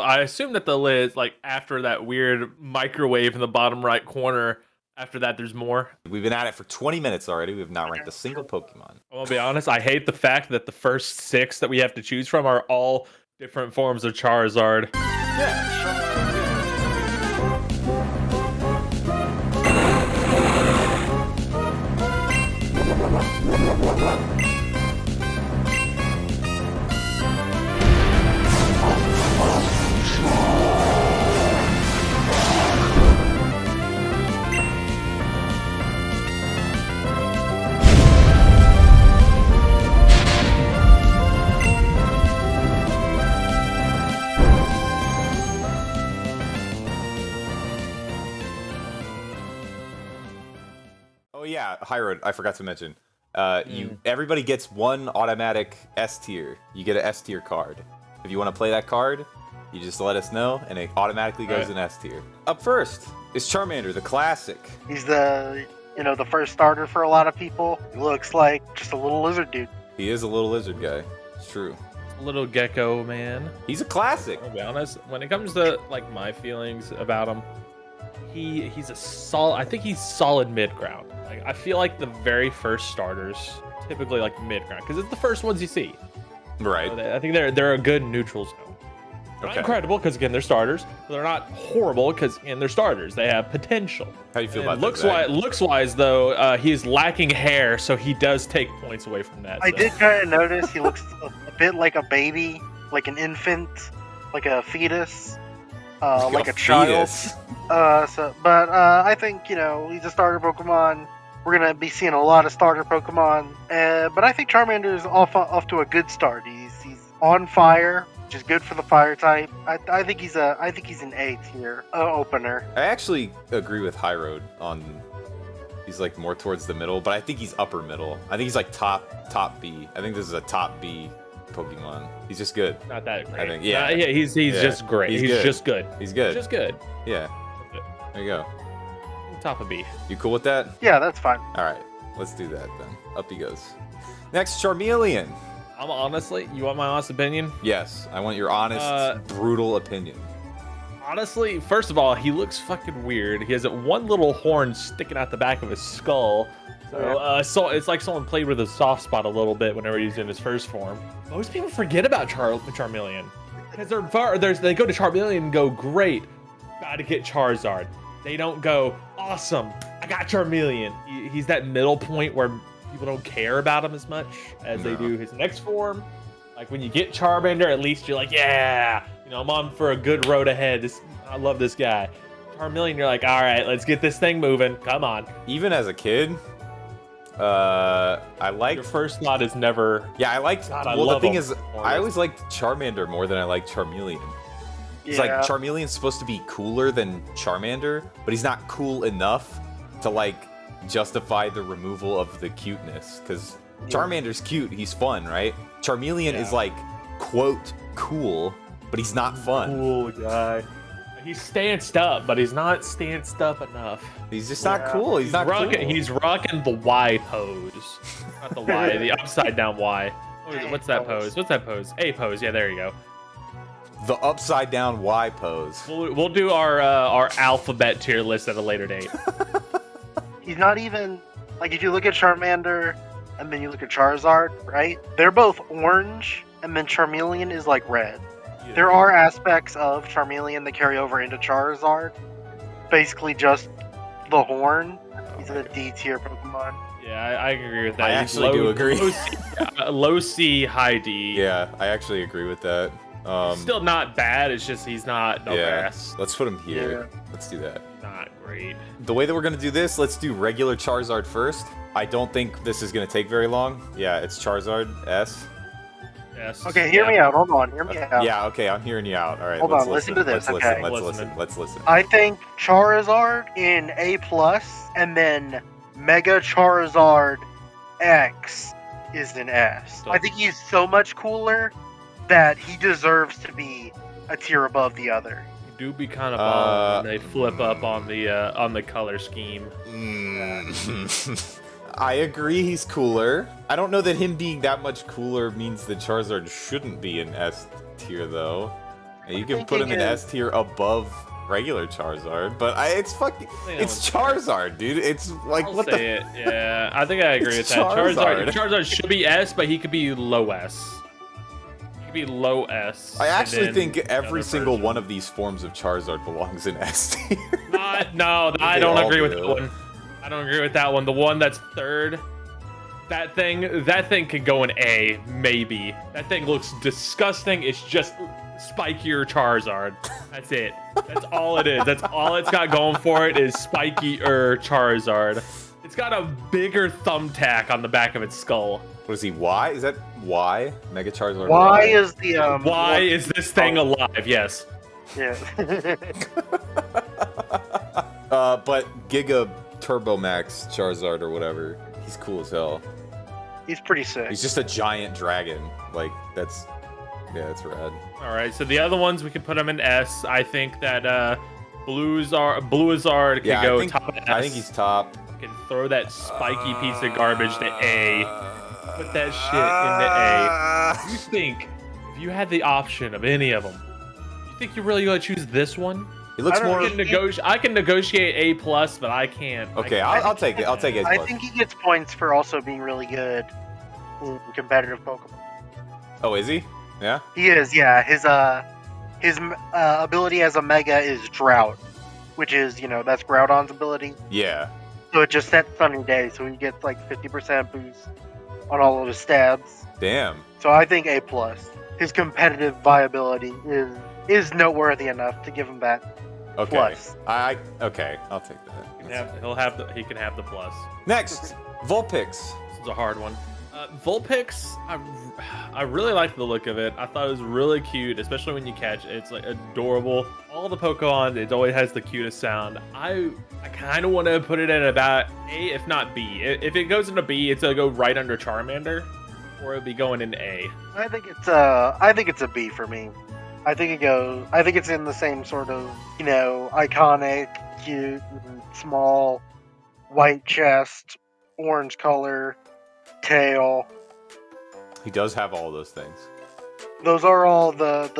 I assume that the lid, like after that weird microwave in the bottom right corner, after that there's more. We've been at it for 20 minutes already. We have not ranked a single Pokemon. I'll be honest, I hate the fact that the first 6 that we have to choose from are all different forms of Charizard. Yeah, Oh yeah, Hyrode, I forgot to mention. Everybody gets one automatic S tier. You get an S tier card. If you want to play that card, you just let us know, and it automatically goes in S tier. Up first is Charmander, the classic. He's the first starter for a lot of people. He looks like just a little lizard dude. He is a little lizard guy. It's true. Little gecko man. He's a classic. I'll be honest, when it comes to like my feelings about him, he's a solid. I think he's solid mid ground. Like I feel like the very first starters typically like mid ground because it's the first ones you see. Right. So I think they're a good neutral zone. They're not incredible because again they're starters, but they're not horrible because again they're starters. They have potential. How do you feel about that? Looks wise though, he's lacking hair, so he does take points away from that. I did kind of notice he looks a bit like a baby, like an infant, like a fetus, like a child. But I think he's a starter Pokemon. We're gonna be seeing a lot of starter Pokemon, but I think Charmander is off to a good start. He's on fire, which is good for the fire type. I think he's an A tier opener. I actually agree with Hyrode on. He's like more towards the middle, but I think he's upper middle. I think he's like top B. I think this is a top B Pokemon. He's just good. Not that great. I think, he's just great. He's just good. He's good. Just good. Yeah. There you go. Top of B. You cool with that? Yeah, that's fine. All right, let's do that then. Up he goes. Next, Charmeleon. You want my honest opinion? Yes, I want your honest, brutal opinion. Honestly, first of all, he looks fucking weird. He has one little horn sticking out the back of his skull. So it's like someone played with a soft spot a little bit whenever he's in his first form. Most people forget about Charmeleon because they go to Charmeleon and go, great, gotta get Charizard. They don't go, awesome, I got Charmeleon. He's that middle point where people don't care about him as much as they do his next form. Like when you get Charmander, at least you're like, yeah, I'm on for a good road ahead. I love this guy. Charmeleon, you're like, all right, let's get this thing moving. Come on. Even as a kid, I liked... Your first thought is never... Yeah, I liked... Well, the thing is, I always liked Charmander more than I liked Charmeleon. It's like Charmeleon's supposed to be cooler than Charmander, but he's not cool enough to like justify the removal of the cuteness. Because Charmander's cute, he's fun, right? Charmeleon is like, quote, cool, but he's not fun. Cool guy. He's stanced up, but he's not stanced up enough. He's just not cool. He's not cool. He's rocking the Y pose. Not the Y, the upside down Y. What's that pose? What's that pose? A pose. Yeah, there you go. The upside down Y pose. We'll do our alphabet tier list at a later date. He's not even like if you look at Charmander and then you look at Charizard, right? They're both orange, and then Charmeleon is like red. Yeah. There are aspects of Charmeleon that carry over into Charizard. Basically, just the horn. He's a D tier Pokemon. Yeah, I agree with that. I actually do agree. Low C, high D. Yeah, I actually agree with that. Still not bad. It's just he's not no grass. Let's put him here. Yeah. Let's do that. Not great. The way that we're gonna do this, let's do regular Charizard first. I don't think this is gonna take very long. Yeah, it's Charizard S. Yes. Okay, hear me out. Hold on, hear me out. Yeah, okay, I'm hearing you out. All right, hold on. Listen to this. Let's listen. I think Charizard in A+, and then Mega Charizard X is an S. I think he's so much cooler that he deserves to be a tier above the other. You do be kind of bald when they flip up on the color scheme. I agree he's cooler. I don't know that him being that much cooler means that Charizard shouldn't be an S tier though. You can put him in S tier above regular Charizard, but it's Charizard, dude. It's like I'll what say the? it. Yeah, I think I agree with that. Charizard should be S, but he could be low S. He could be low S. I actually think every single one of these forms of Charizard belongs in S tier. No, I don't agree with that one. I don't agree with that one. The one that's third, that thing could go in A, maybe. That thing looks disgusting. It's just spikier Charizard. That's it. That's all it is. That's all it's got going for it is spikier Charizard. It's got a bigger thumbtack on the back of its skull. What is he? Y? Is that Y? Mega Charizard. Y is the Why is this thing alive? Yes. Yeah. But Giga Turbo Max Charizard or whatever, he's cool as hell. He's pretty sick. He's just a giant dragon. Like that's rad. All right, so the other ones we can put them in S. I think that Bluizard can go top S. I think he's top. Can throw that spiky piece of garbage to A. Put that shit into A. You think if you had the option of any of them, you think you're really gonna choose this one? He looks more. I can negotiate A+, but I can't. Okay, I'll take it. I'll take A+. I think he gets points for also being really good in competitive Pokemon. Oh, is he? Yeah. He is. Yeah. His ability as a Mega is Drought, which is that's Groudon's ability. Yeah. So it just sets Sunny Day, so he gets like 50% boost on all of his stabs. Damn. So I think A+. His competitive viability is noteworthy enough to give him that. Okay. Plus. Okay, I'll take that. He can have the plus. Next, Vulpix. This is a hard one. Vulpix, I really liked the look of it. I thought it was really cute, especially when you catch it. It's like adorable. All the Pokemon, it always has the cutest sound. I kind of want to put it at about A, if not B. If it goes into B, it's gonna go right under Charmander, or it'll be going in A. I think it's a B for me. I think it's in the same sort of iconic, cute, and small, white chest, orange color, tail. He does have all those things. Those are all the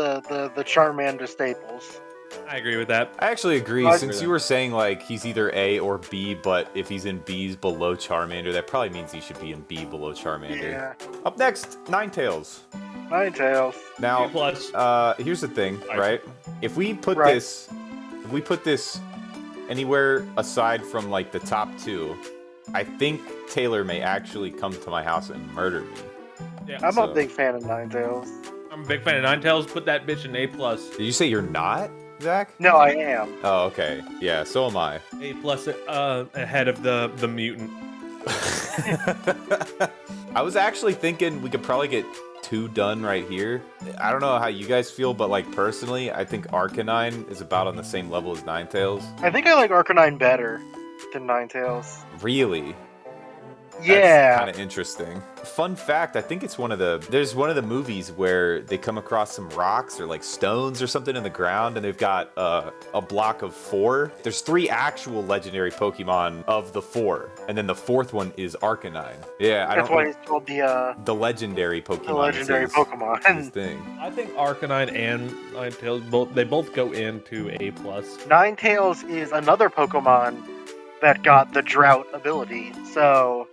Charmander staples. I agree with that. I actually agree. Since you were saying like he's either A or B, but if he's in B's below Charmander, that probably means he should be in B below Charmander. Yeah. Up next, Ninetales. Ninetales. Now, A+. Here's the thing, right? If we put this anywhere aside from like the top two, I think Taylor may actually come to my house and murder me. Yeah, I'm a big fan of Ninetales. I'm a big fan of Ninetales. Put that bitch in A+. Did you say you're not, Zach? No, I am. Oh, okay. Yeah, so am I. A+ ahead of the mutant. I was actually thinking we could probably get 2 done right here. I don't know how you guys feel, but like personally, I think Arcanine is about on the same level as Ninetales. I think I like Arcanine better than Ninetales. Really? Yeah. That's kind of interesting. Fun fact, I think it's there's one of the movies where they come across some rocks or like stones or something in the ground, and they've got a block of 4. There's 3 actual legendary Pokemon of the 4, and then the 4th one is Arcanine. Yeah, that's why he's called the legendary Pokemon. The legendary Pokemon. His thing. I think Arcanine and Ninetales both go into A+. Ninetales is another Pokemon that got the Drought ability. So,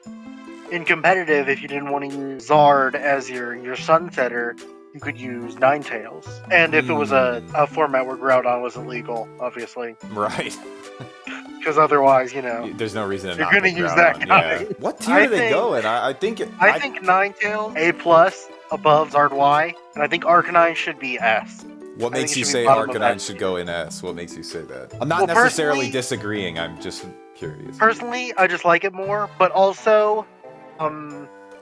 in competitive, if you didn't want to use Zard as your Sunsetter, you could use Ninetales. And if it was a format where Groudon was illegal, obviously. Right. Because otherwise, there's no reason to you're going to use that guy. Yeah. What tier do they go in? I think Ninetales A+ above Zard Y, and I think Arcanine should be S. What makes you say Arcanine should go in S? What makes you say that? I'm not necessarily disagreeing. I'm just curious. Personally, I just like it more, but also,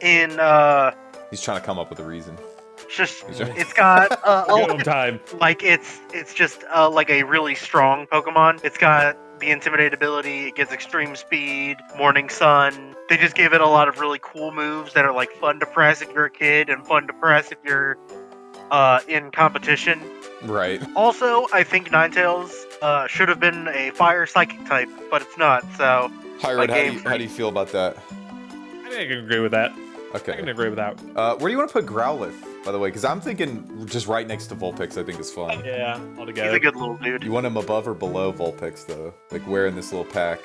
he's trying to come up with a reason. It's got time. Like it's just like a really strong Pokemon. It's got the Intimidate ability. It gets extreme speed, Morning Sun. They just gave it a lot of really cool moves that are like fun to press if you're a kid and fun to press if you're in competition. Right. Also, I think Ninetales should have been a Fire Psychic type, but it's not. So, hyrode, how do you feel about that? I think I can agree with that. Okay. I can agree with that. Where do you want to put Growlithe? by the way, because I'm thinking just right next to Vulpix. I think is fun. Yeah, all together. He's a good little dude. You want him above or below Vulpix though? Like where in this little pack?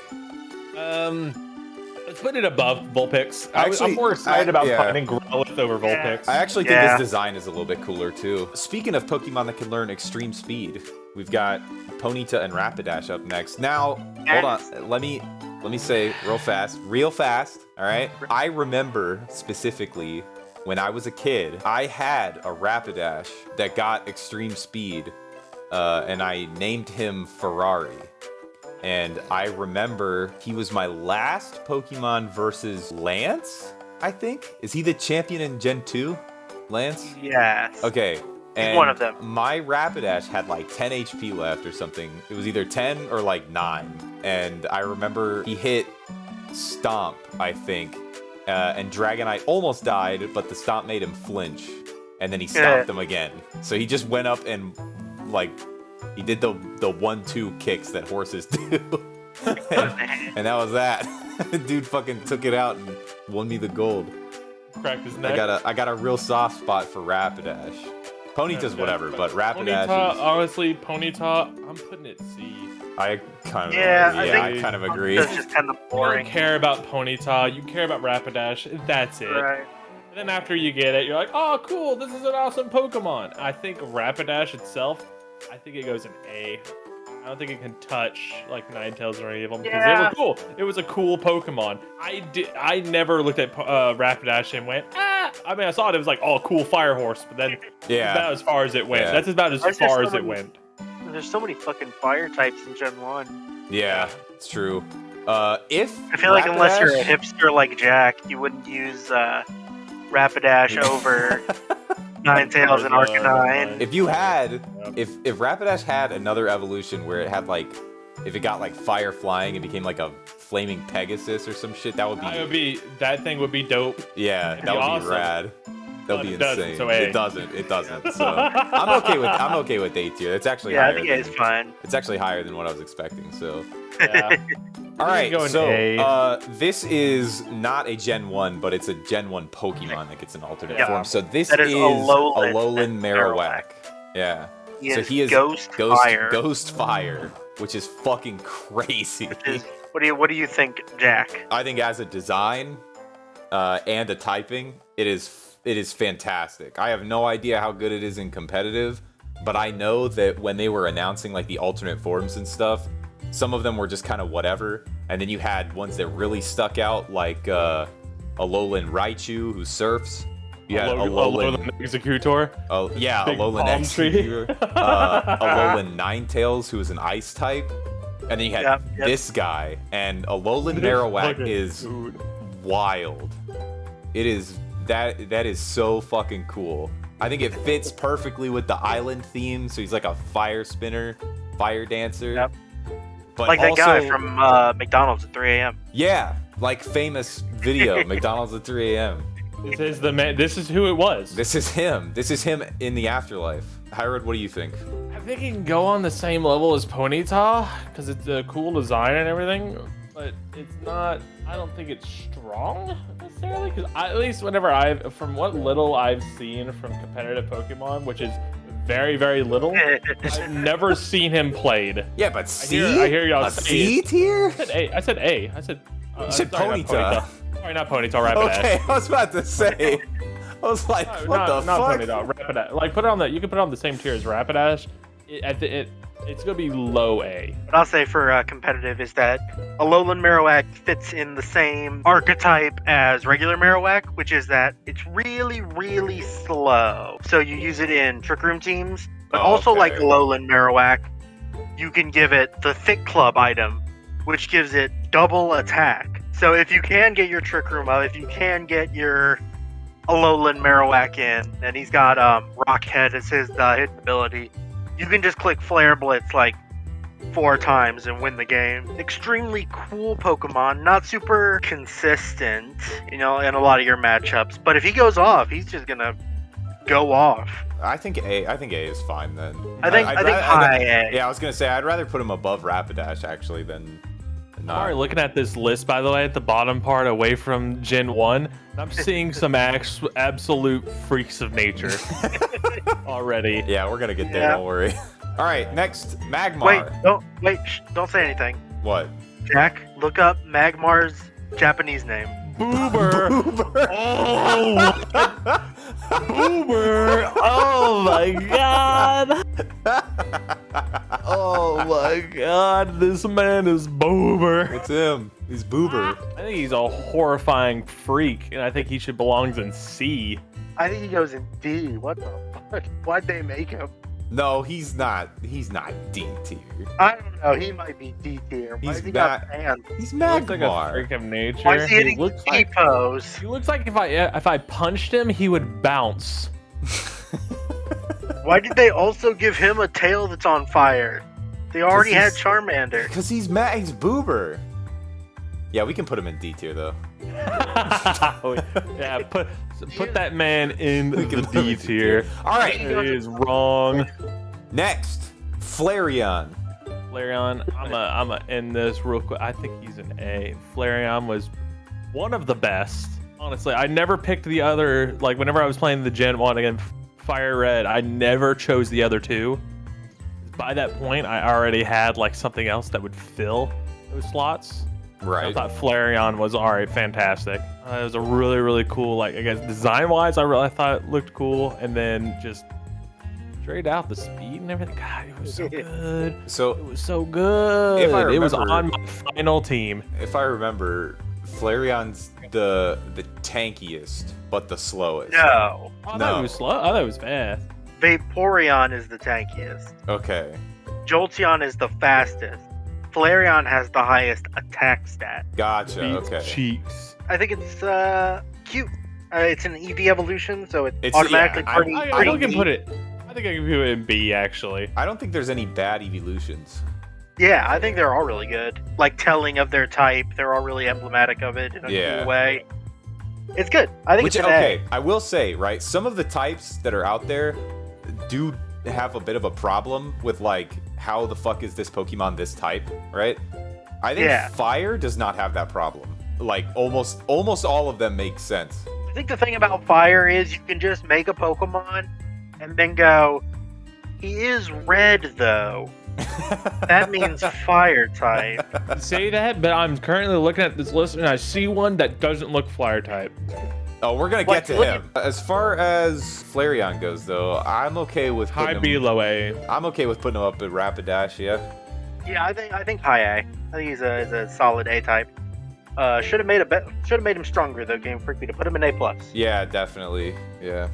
Let's put it above Vulpix. I'm more excited about finding Growlithe over Vulpix. I actually think his design is a little bit cooler too. Speaking of Pokemon that can learn extreme speed, we've got Ponyta and Rapidash up next. Now, hold on. Let me say real fast. All right. I remember specifically when I was a kid, I had a Rapidash that got extreme speed, and I named him Ferrari. And I remember he was my last Pokemon versus Lance, I think. Is he the champion in Gen 2? Lance? Yes. Okay. And he's one of them. My Rapidash had like 10 HP left or something. It was either 10 or like 9. And I remember he hit Stomp, I think. And Dragonite almost died, but the Stomp made him flinch. And then he stomped him again. So he just went up and like... He did the 1-2 kicks that horses do. and that was that. Dude fucking took it out and won me the gold. Cracked his neck. I got a real soft spot for Rapidash. Ponyta's whatever, but Rapidash Ponyta, honestly, Ponyta, I'm putting it C. I kind of I kind of agree. It's just kind of boring. You don't care about Ponyta, you care about Rapidash, that's it. Right. And then after you get it, you're like, oh cool, this is an awesome Pokemon. I think Rapidash itself, I think it goes in A. I don't think it can touch like Ninetales or any of them because it was cool. It was a cool Pokemon. I never looked at Rapidash and went, ah. I mean, I saw it. It was like, oh, cool fire horse, but then that's about as far as it went. That's about as far as it went. There's so many fucking fire types in Gen 1. Yeah, it's true. If I feel like unless you're a hipster like Jack, you wouldn't use Rapidash over Ninetales and Arcanine. If you had, if Rapidash had another evolution where it had like, if it got like fire flying and became like a flaming Pegasus or some shit, that thing would be dope. Yeah, that would awesome. be rad. That would be insane. So it doesn't. So I'm okay with A tier. It's actually higher. I think A is fine. It's actually higher than what I was expecting. So. Yeah. All right, so this is not a Gen 1, but it's a Gen 1 Pokemon that gets an alternate form. So this is Alolan Marowak. Yeah. So he is Ghost Fire, which is fucking crazy. What do you think, Jack? I think as a design and a typing, it is fantastic. I have no idea how good it is in competitive, but I know that when they were announcing like the alternate forms and stuff, some of them were just kind of whatever, and then you had ones that really stuck out, like Alolan Raichu, who surfs. You had Alolan Executor. Oh yeah, Alolan Executor. Alolan Ninetales, who is an ice type, and then you had this guy. And Alolan Marowak is wild. It is that is so fucking cool. I think it fits perfectly with the island theme. So he's like a fire spinner, fire dancer. Yep. But like also, that guy from McDonald's at 3 a.m. Yeah, like famous video, McDonald's at 3 a.m. This is the man. This is who it was. This is him. This is him in the afterlife. Hyrode, what do you think? I think he can go on the same level as Ponyta because it's a cool design and everything, but it's not. I don't think it's strong necessarily. Because at least from what little I've seen from competitive Pokemon, which is very, very little, I've never seen him played. Yeah, but C? I hear y'all a say C tier? I said A. I said Ponyta. Sorry, not Ponyta, Rapidash. Okay, I was about to say. I was like, what the fuck? Not Ponyta, Rapidash. Like, put it on the. You can put it on the same tier as Rapidash. It's gonna be low A. What I'll say for competitive is that Alolan Marowak fits in the same archetype as regular Marowak, which is that it's really, really slow. So you use it in Trick Room teams, but also like Alolan Marowak, you can give it the Thick Club item, which gives it double attack. So if you can get your Trick Room up, if you can get your Alolan Marowak in, and he's got Rock Head as his hit ability, you can just click Flare Blitz like 4 times and win the game. Extremely cool Pokemon, not super consistent, in a lot of your matchups. But if he goes off, he's just gonna go off. I think A is fine then. I think high A. Yeah, I was gonna say I'd rather put him above Rapidash actually than Alright, looking at this list, by the way, at the bottom part, away from Gen 1, I'm seeing some absolute freaks of nature already. Yeah, we're gonna get there. Don't worry. All right, next Magmar. Don't say anything. What? Jack, look up Magmar's Japanese name. Boober. Oh, Boober. Oh my god. Oh my god, this man is Boober. It's him. He's Boober. I think he's a horrifying freak, and I think he should belong in C. I think he goes in D. What the fuck? Why'd they make him? No, he's not. He's not D tier. I don't know. He might be D tier. He's he got hands? He's He looks like a Magmar. freak of nature. Why is he hitting looks D like, pose? he looks like if I punched him, he would bounce. Why did they also give him a tail that's on fire? They already had Charmander. Because he's Boober. Yeah, we can put him in D tier though. Yeah, put that man in the D tier. All right. He is wrong. Next, Flareon. Flareon, I'm gonna end this real quick. I think he's an A. Flareon was one of the best. Honestly, I never picked the other. Like whenever I was playing the Gen 1 again, Fire Red, I never chose the other two. By that point, I already had like something else that would fill those slots. Right. I thought Flareon was alright, fantastic. It was a really, really cool, like I guess design-wise, I really thought it looked cool, and then just straight out the speed and everything. God, it was so good. So it was so good. If I remember, it was on my final team. If I remember, Flareon's the tankiest, but the slowest. No. I thought it was slow. I thought it was fast. Vaporeon is the tankiest. Okay. Jolteon is the fastest. Flareon has the highest attack stat. Gotcha. Beats Okay. cheeks. I think it's cute. It's an EV evolution, so it's I automatically pretty. I pretty can neat. put it. I think I can put it in B actually. I don't think there's any bad evolutions. Yeah, I think they're all really good. Like telling of their type, they're all really emblematic of it in a cool way. It's good. I think it's an A. I will say, right, some of the types that are out there do have a bit of a problem with like how the fuck is this Pokemon this type, right? I think Fire does not have that problem. Like almost all of them make sense. I think the thing about Fire is you can just make a Pokemon and then go, he is red though. That means fire type. Say that, but I'm currently looking at this list and I see one that doesn't look fire type. Oh, we're gonna get to him. As far as Flareon goes, though, I'm okay with high B, low A. I'm okay with putting him up at Rapidash. Yeah. Yeah, I think high A. I think he's a solid A type. Should have made him stronger though, Game Freak, to put him in A+. Yeah, definitely. Yeah.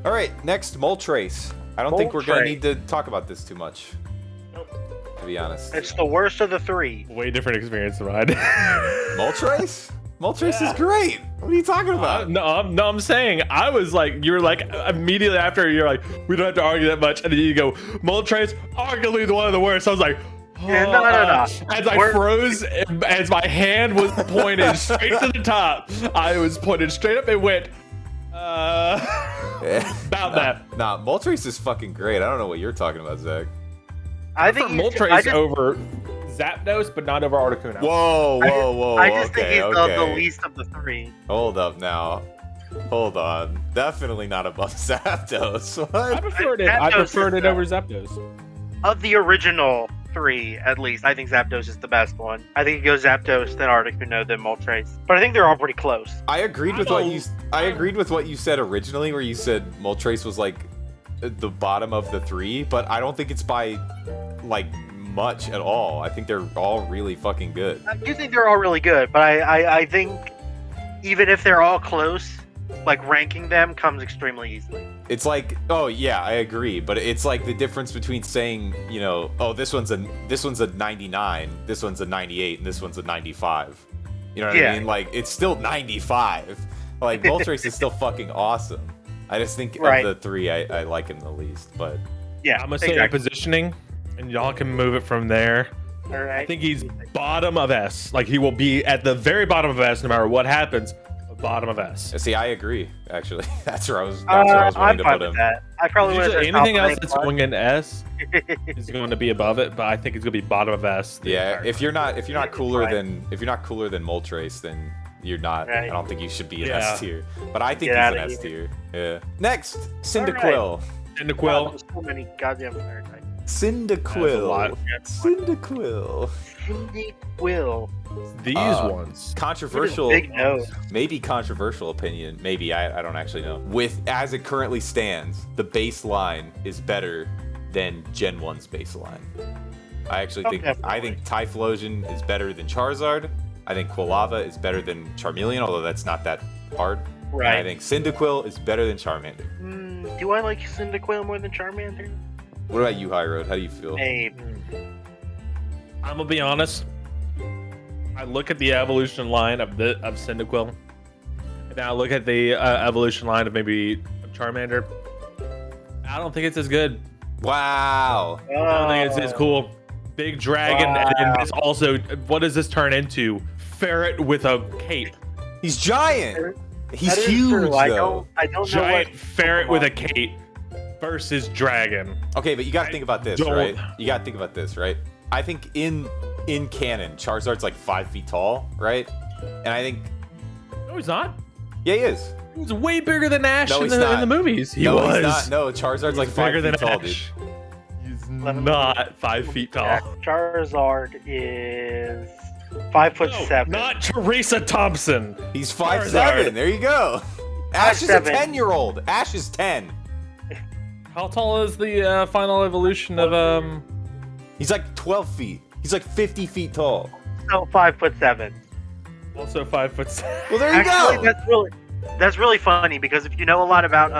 All right, next Moltres. I don't think we're gonna need to talk about this too much. Nope. To be honest. It's the worst of the three. Way different experience than mine. Moltres? Moltres is great. What are you talking about? No, I'm saying I was like, you were like immediately after you're like, we don't have to argue that much, and then you go, Moltres, arguably one of the worst. I was like, oh, yeah, no. As I froze, as my hand was pointed straight to the top, I was pointed straight up and went, about that. Nah, Moltres is fucking great. I don't know what you're talking about, Zach. I think Moltres over Zapdos, but not over Articuno. Whoa. I just think he's the least of the three. Hold up now. Hold on. Definitely not above Zapdos. What? I preferred it over Zapdos. Of the original three, at least, I think Zapdos is the best one. I think it goes Zapdos, then Articuno, then Moltres. But I think they're all pretty close. I agreed with what you said originally, where you said Moltres was like the bottom of the three, but I don't think it's by like much at all. I think they're all really fucking good. I do think they're all really good, but I think even if they're all close, like ranking them comes extremely easily. It's like, oh yeah, I agree, but it's like the difference between saying, you know, oh this one's a 99, this one's a 98, and this one's a 95. You know what I mean? Like it's still 95. Like Moltres is still fucking awesome. I just think of the three, I like him the least. But yeah, I'm gonna say positioning, and y'all can move it from there. All right. I think he's bottom of S. Like he will be at the very bottom of S no matter what happens. bottom of S. See, I agree. Actually, that's where I was wanting to put him. That. I probably would have anything else that's going in S is going to be above it, but I think it's going to be bottom of S. Yeah, if you're not cooler than Moltres, then you're not. Right. I don't think you should be in S tier. But I think he's an S tier. Yeah. Next, Cyndaquil. Right. Cyndaquil. There's so many goddamn fire types. Cyndaquil. These ones. Controversial. Big nose. Maybe controversial opinion. Maybe I don't actually know. As it currently stands, the baseline is better than Gen 1's baseline. I think Typhlosion is better than Charizard. I think Quilava is better than Charmeleon, although that's not that hard. Right. And I think Cyndaquil is better than Charmander. Do I like Cyndaquil more than Charmander? What about you, Hyrode? How do you feel? Maybe. I'm gonna be honest. I look at the evolution line of Cyndaquil, and then I look at the evolution line of maybe Charmander. I don't think it's as good. Wow. I don't think it's as cool. Big dragon, and it's also, what does this turn into? Ferret with a cape. He's giant. He's huge, though. I don't giant know ferret with a cape versus dragon. Okay, but you gotta think about this, right? You gotta think about this, right? I think in canon, Charizard's like 5 feet tall, right? And I think... No, he's not. Yeah, he is. He's way bigger than Ash in the movies. He was. He's not. No, Charizard's like 5 feet tall, dude. He's not 5 feet tall. Charizard is 5'7". Not Teresa Thompson. He's 5'7". There you go. Ash is a 10-year-old. Ash is 10. How tall is the final evolution of He's like 12 feet. He's like 50 feet tall. So 5'7". Also 5'7". Well, there you go. That's really funny because if you know a lot about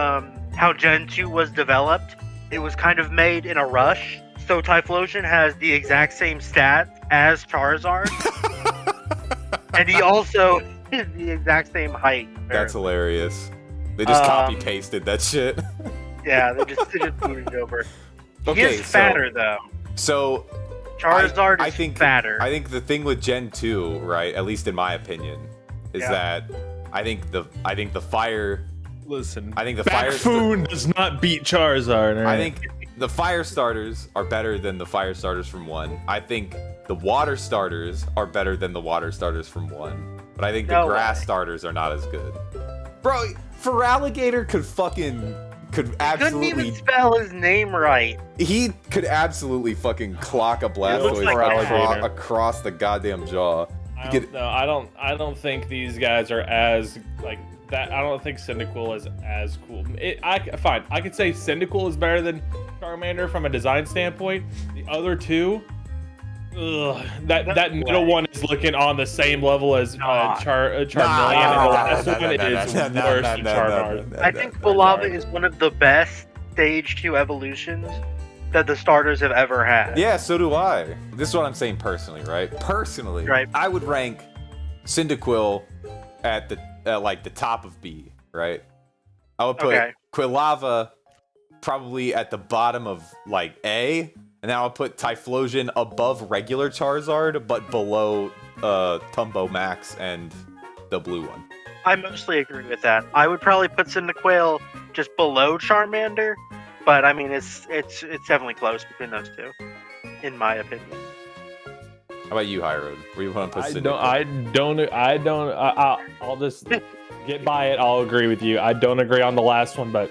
how Gen 2 was developed, it was kind of made in a rush. So Typhlosion has the exact same stats as Charizard, and he also is the exact same height. Apparently. That's hilarious. They just copy pasted that shit. Yeah, they just booted it over. Okay, he is fatter though. So Charizard is fatter. I think the thing with Gen 2, right, at least in my opinion, is that I think the fire. Listen, I think the Baffoon does not beat Charizard. Right? I think the fire starters are better than the fire starters from 1. I think the water starters are better than the water starters from 1. But I think the grass starters are not as good. Bro, Feraligatr could absolutely... Couldn't even spell his name right. He could absolutely fucking clock a Blastoise across the goddamn jaw. I don't think these guys are as like that. I don't think Cyndaquil is as cool. Fine. I could say Cyndaquil is better than Charmander from a design standpoint. The other two, that middle one is looking on the same level as Charmeleon, and the last one is worse than Charmander. I think Quilava is one of the best Stage 2 evolutions that the starters have ever had. Yeah, so do I. This is what I'm saying personally, right? Personally, I would rank Cyndaquil at the top of B, right? I would put Quilava probably at the bottom of like A, and then I would put Typhlosion above regular Charizard, but below Tumbo Max and the blue one. I mostly agree with that. I would probably put Cyndaquil just below Charmander, but I mean it's definitely close between those two, in my opinion. How about you, Hyrode? Where do you want to put Cyndaquil? I'll just get by it. I'll agree with you. I don't agree on the last one, but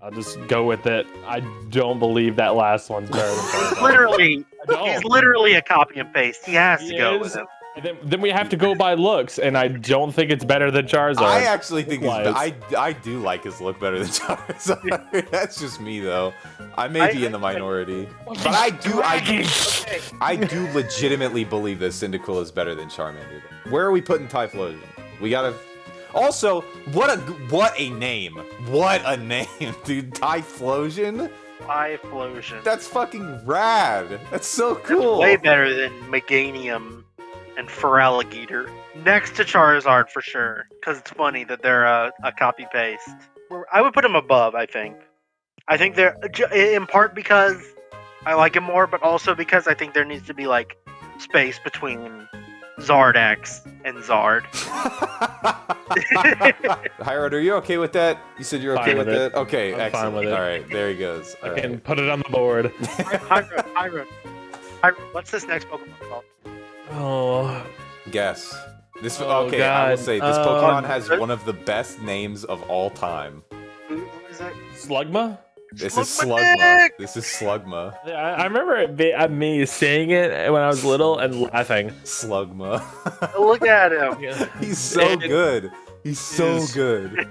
I'll just go with it. I don't believe that last one's better than Charizard. He's literally a copy and paste. He has to go with him. And then we have to go by looks, and I don't think it's better than Charizard. I actually think I do like his look better than Charizard. That's just me, though. I may be in the minority, but I do legitimately believe that Cyndaquil is better than Charmander. Where are we putting Typhlosion? We gotta. Also, what a name! What a name, dude! Typhlosion. Typhlosion. That's fucking rad. That's so cool. That's way better than Meganium and Feraligatr. Next to Charizard for sure, because it's funny that they're a copy paste. I would put him above. I think they're in part because I like him more, but also because I think there needs to be like space between Zardax and Zard. Hyrode, are you okay with that? You said you're okay with that? Okay, I'm excellent. fine with it. All right, there he goes. I can put it on the board. Hyrode. What's this next Pokemon called? Oh, Guess. This Oh, okay, I will God. say this Pokemon has one of the best names of all time. Who is it? Slugma? This is Slugma Slugma. Dick! This is Slugma. I remember me saying it when I was little and laughing. Slugma. Look at him. He's so good. He's so good.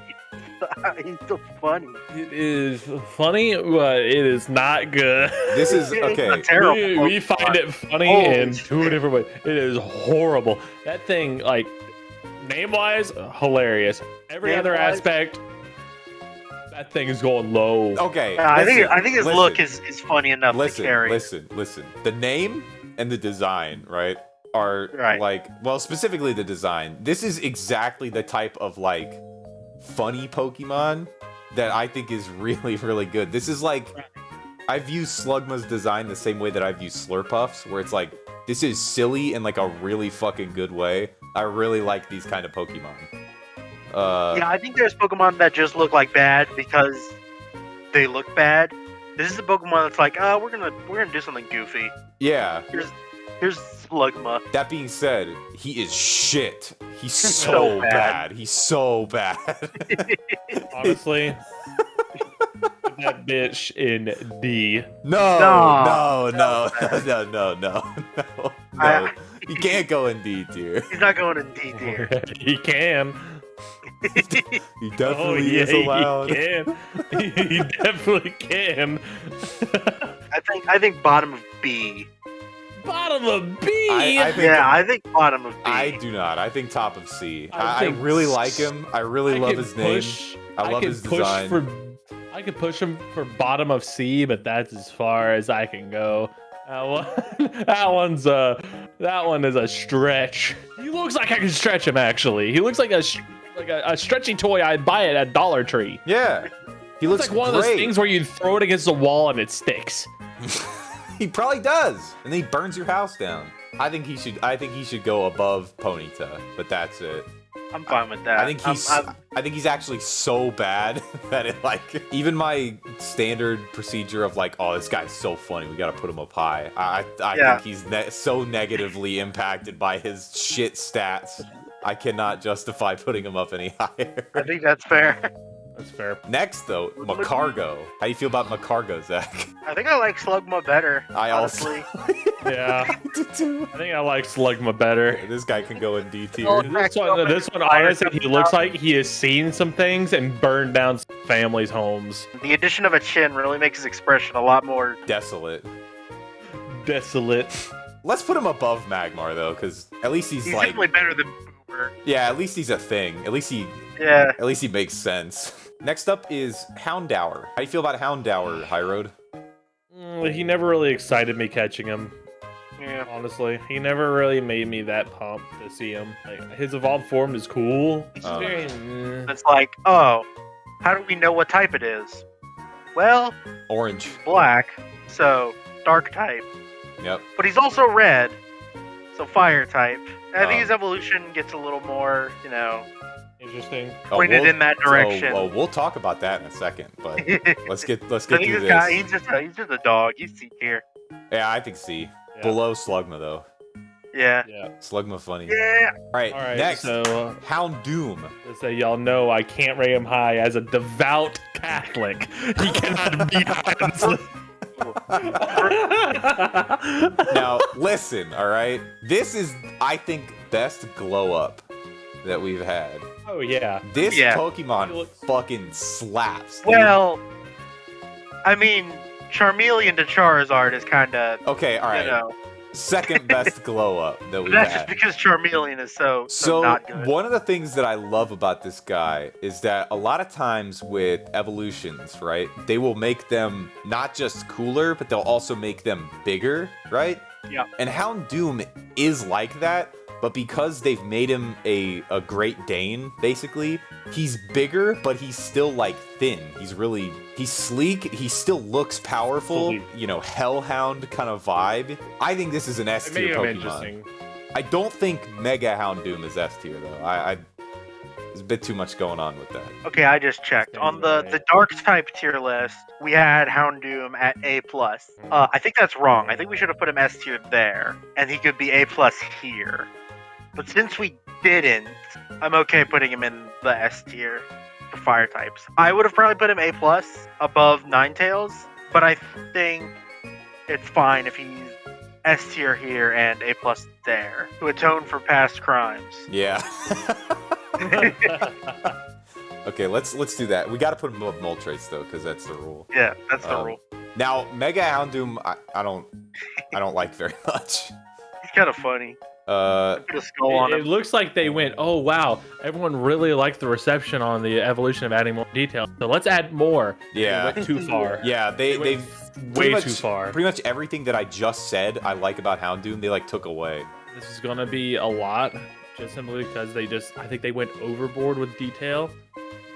He's so funny. It is funny, but it is not good. This is okay. Terrible. We find it funny Holy in two different ways. It is horrible. That thing, like, name-wise, hilarious. Every other Name-wise? aspect, that thing is going low. Okay. I think his listen, look is funny enough to carry. Listen. The name and the design, right, are Right. like, well, specifically the design. This is exactly the type of like funny Pokemon that I think is really, really good. This is like, I view Slugma's design the same way that I view Slurpuff's, where it's like, this is silly in like a really fucking good way. I really like these kind of Pokemon. Yeah, I think there's Pokemon that just look like bad because they look bad. This is a Pokemon that's like, we're gonna do something goofy. Yeah. Here's Slugma. That being said, he is shit. He's so bad. He's so bad. Honestly, put that bitch in D. No. You can't go in D tier. He's not going in D tier. He can. He definitely is allowed. He can. He definitely can. I think bottom of B. Bottom of B. I think bottom of B. I do not. I think top of C. I I think really like him. I really love his name. I love his design. I could push him for bottom of C, but that's as far as I can go. That one is a stretch. He looks like I can stretch him. Actually, he looks like a stretchy toy I'd buy it at Dollar Tree. Yeah, he looks like one of those things where you throw it against the wall and it sticks. He probably does, and then he burns your house down. I think he should go above Ponyta, but that's it. I'm fine with that. I think he's actually so bad that it like even my standard procedure of like, oh, this guy's so funny, we gotta put him up high. I think he's so negatively impacted by his shit stats. I cannot justify putting him up any higher. I think that's fair. That's fair. Next though, Macargo. How do you feel about Macargo, Zach? I think I like Slugma better. Honestly. Yeah. I think I like Slugma better. Yeah, this guy can go in D tier. Oh, This one, honestly, he looks like he has seen some things and burned down some families' homes. The addition of a chin really makes his expression a lot more Desolate. Let's put him above Magmar though, because at least he's like definitely better than Boomer. Yeah, at least he's a thing. At least he makes sense. Next up is Houndour. How do you feel about Houndour, Hyrode? He never really excited me catching him. Yeah. Honestly, he never really made me that pumped to see him. Like, his evolved form is cool. It's like, oh, how do we know what type it is? Well, Orange. black, so dark type. Yep. But he's also red, so fire type. I think his evolution gets a little more, Interesting. pointed in that direction. Oh, we'll talk about that in a second, but let's get I think through this this. guy, he's just a dog. He's C tier. Yeah, I think C. Yeah. Below Slugma though. Yeah. Yeah. Slugma funny. Yeah. All right. Next, So, Houndoom. just so y'all know, I can't rate him high as a devout Catholic. He cannot be high. Now listen, all right. This is, I think, best glow up that we've had. Oh yeah. This Yeah. Pokemon fucking slaps. Dude. Well, I mean, Charmeleon to Charizard is kind of, Okay, all right. Second best glow up that we've that's had. just because Charmeleon is so So not good. one of the things that I love about this guy is that a lot of times with evolutions, right, they will make them not just cooler, but they'll also make them bigger, right? Yeah. And Houndoom is like that, but because they've made him a Great Dane, basically, he's bigger, but he's still like thin. He's sleek, he still looks powerful, Sleek. Hellhound kind of vibe. I think this is an S It tier made him Pokemon. interesting. I don't think Mega Houndoom is S tier though. There's a bit too much going on with that. Okay, I just checked. On the dark type tier list, we had Houndoom at A+. I think that's wrong. I think we should have put him S tier there, and he could be A+ here. But since we didn't, I'm okay putting him in the S tier for fire types. I would have probably put him A+ above Ninetales, but I think it's fine if he's S tier here and A+ there to atone for past crimes. Yeah. Okay, let's do that. We got to put him above Moltres though, because that's the rule. Yeah, that's the rule. Now, Mega Houndoom, I don't like very much. He's kind of funny. Put a skull on him. It looks like they went, oh wow, everyone really liked the reception on the evolution of adding more detail, so let's add more. Yeah, they went too far. Yeah, they've way too far. Pretty much everything that I just said I like about Houndoom, they like took away. This is gonna be a lot. Just simply because I think they went overboard with detail.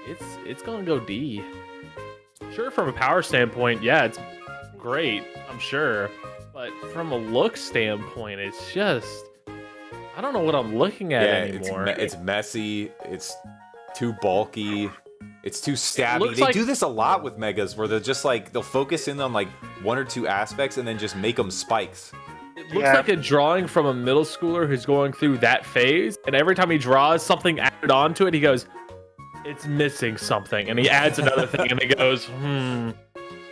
It's gonna go D. Sure, from a power standpoint, yeah, it's great, I'm sure. But from a look standpoint, it's just, I don't know what I'm looking at anymore. It's messy, it's too bulky, it's too stabby. They do this a lot with Megas, where they're just like, they'll focus in on like one or two aspects and then just make them spikes. It looks like a drawing from a middle schooler who's going through that phase, and every time he draws something added onto it, he goes, it's missing something, and he adds another thing, and he goes,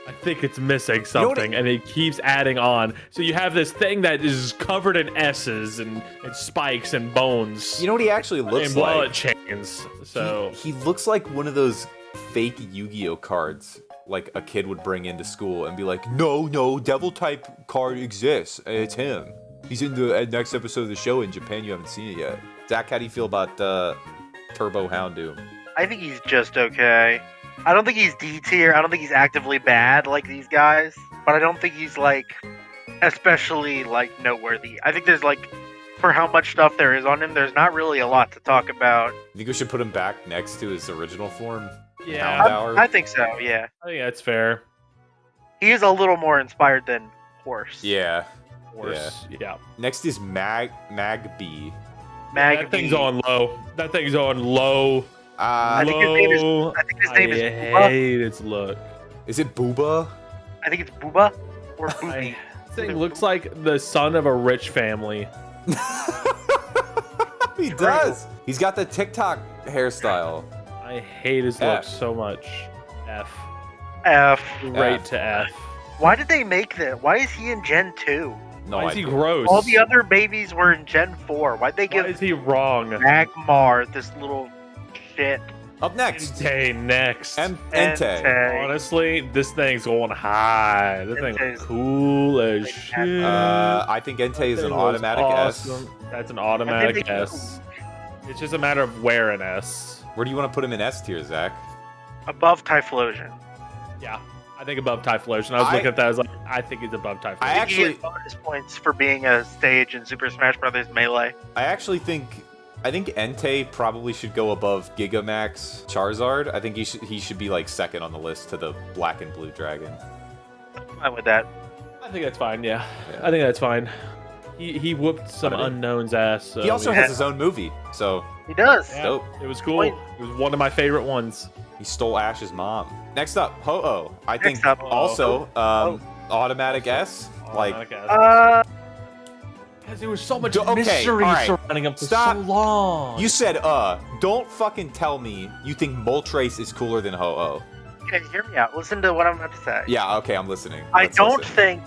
I think it's missing something, and he keeps adding on. So you have this thing that is covered in S's and spikes and bones. You know what he actually looks like? And bullet chains. So he looks like one of those fake Yu-Gi-Oh cards like a kid would bring into school and be like, no, devil type card exists. It's him. He's in the next episode of the show in Japan. You haven't seen it yet. Zach, how do you feel about Turbo Houndoom? I think he's just okay. I don't think he's D tier. I don't think he's actively bad like these guys. But I don't think he's like especially like noteworthy. I think there's like, for how much stuff there is on him, there's not really a lot to talk about. You think we should put him back next to his original form? Yeah, I think so, yeah. I think that's fair. He is a little more inspired than Horse. Yeah. Horse, yeah. Next is Magby. That thing's on low. That thing's on low. I think his name is Booba. I hate its look. Is it Booba? I think it's Booba or Booby. This thing looks like the son of a rich family. He does. He's got the TikTok hairstyle. I hate his look so much. F. Right to F. Why did they make that? Why is he in Gen 2? No, why is he gross? All the other babies were in Gen 4. Why'd they give Why is he wrong? Magmar this little shit? Up next. Next. Entei. Honestly, this thing's going high. This thing's cool as shit. I think Entei is an automatic S. That's an automatic S. It's just a matter of where an S. Where do you want to put him in S tier, Zach? Above Typhlosion. Yeah, I think above Typhlosion. I was looking at that. I was like, I think he's above Typhlosion. I actually bonus points for being a stage in Super Smash Bros. Melee. I think Entei probably should go above Gigamax Charizard. I think he should be like second on the list to the Black and Blue Dragon. I'm fine with that. I think that's fine. Yeah. I think that's fine. He whooped some unknown's ass. So he also has his own movie, so he does. Yeah, dope. It was cool. It was one of my favorite ones. He stole Ash's mom. Next up, Ho-Oh. I think also automatic S. Automatic like S. Because there was so much mystery surrounding him for so long. You said Don't fucking tell me you think Moltres is cooler than Ho-Oh. Okay, hear me out. Listen to what I'm about to say. Yeah, okay, I'm listening. I don't think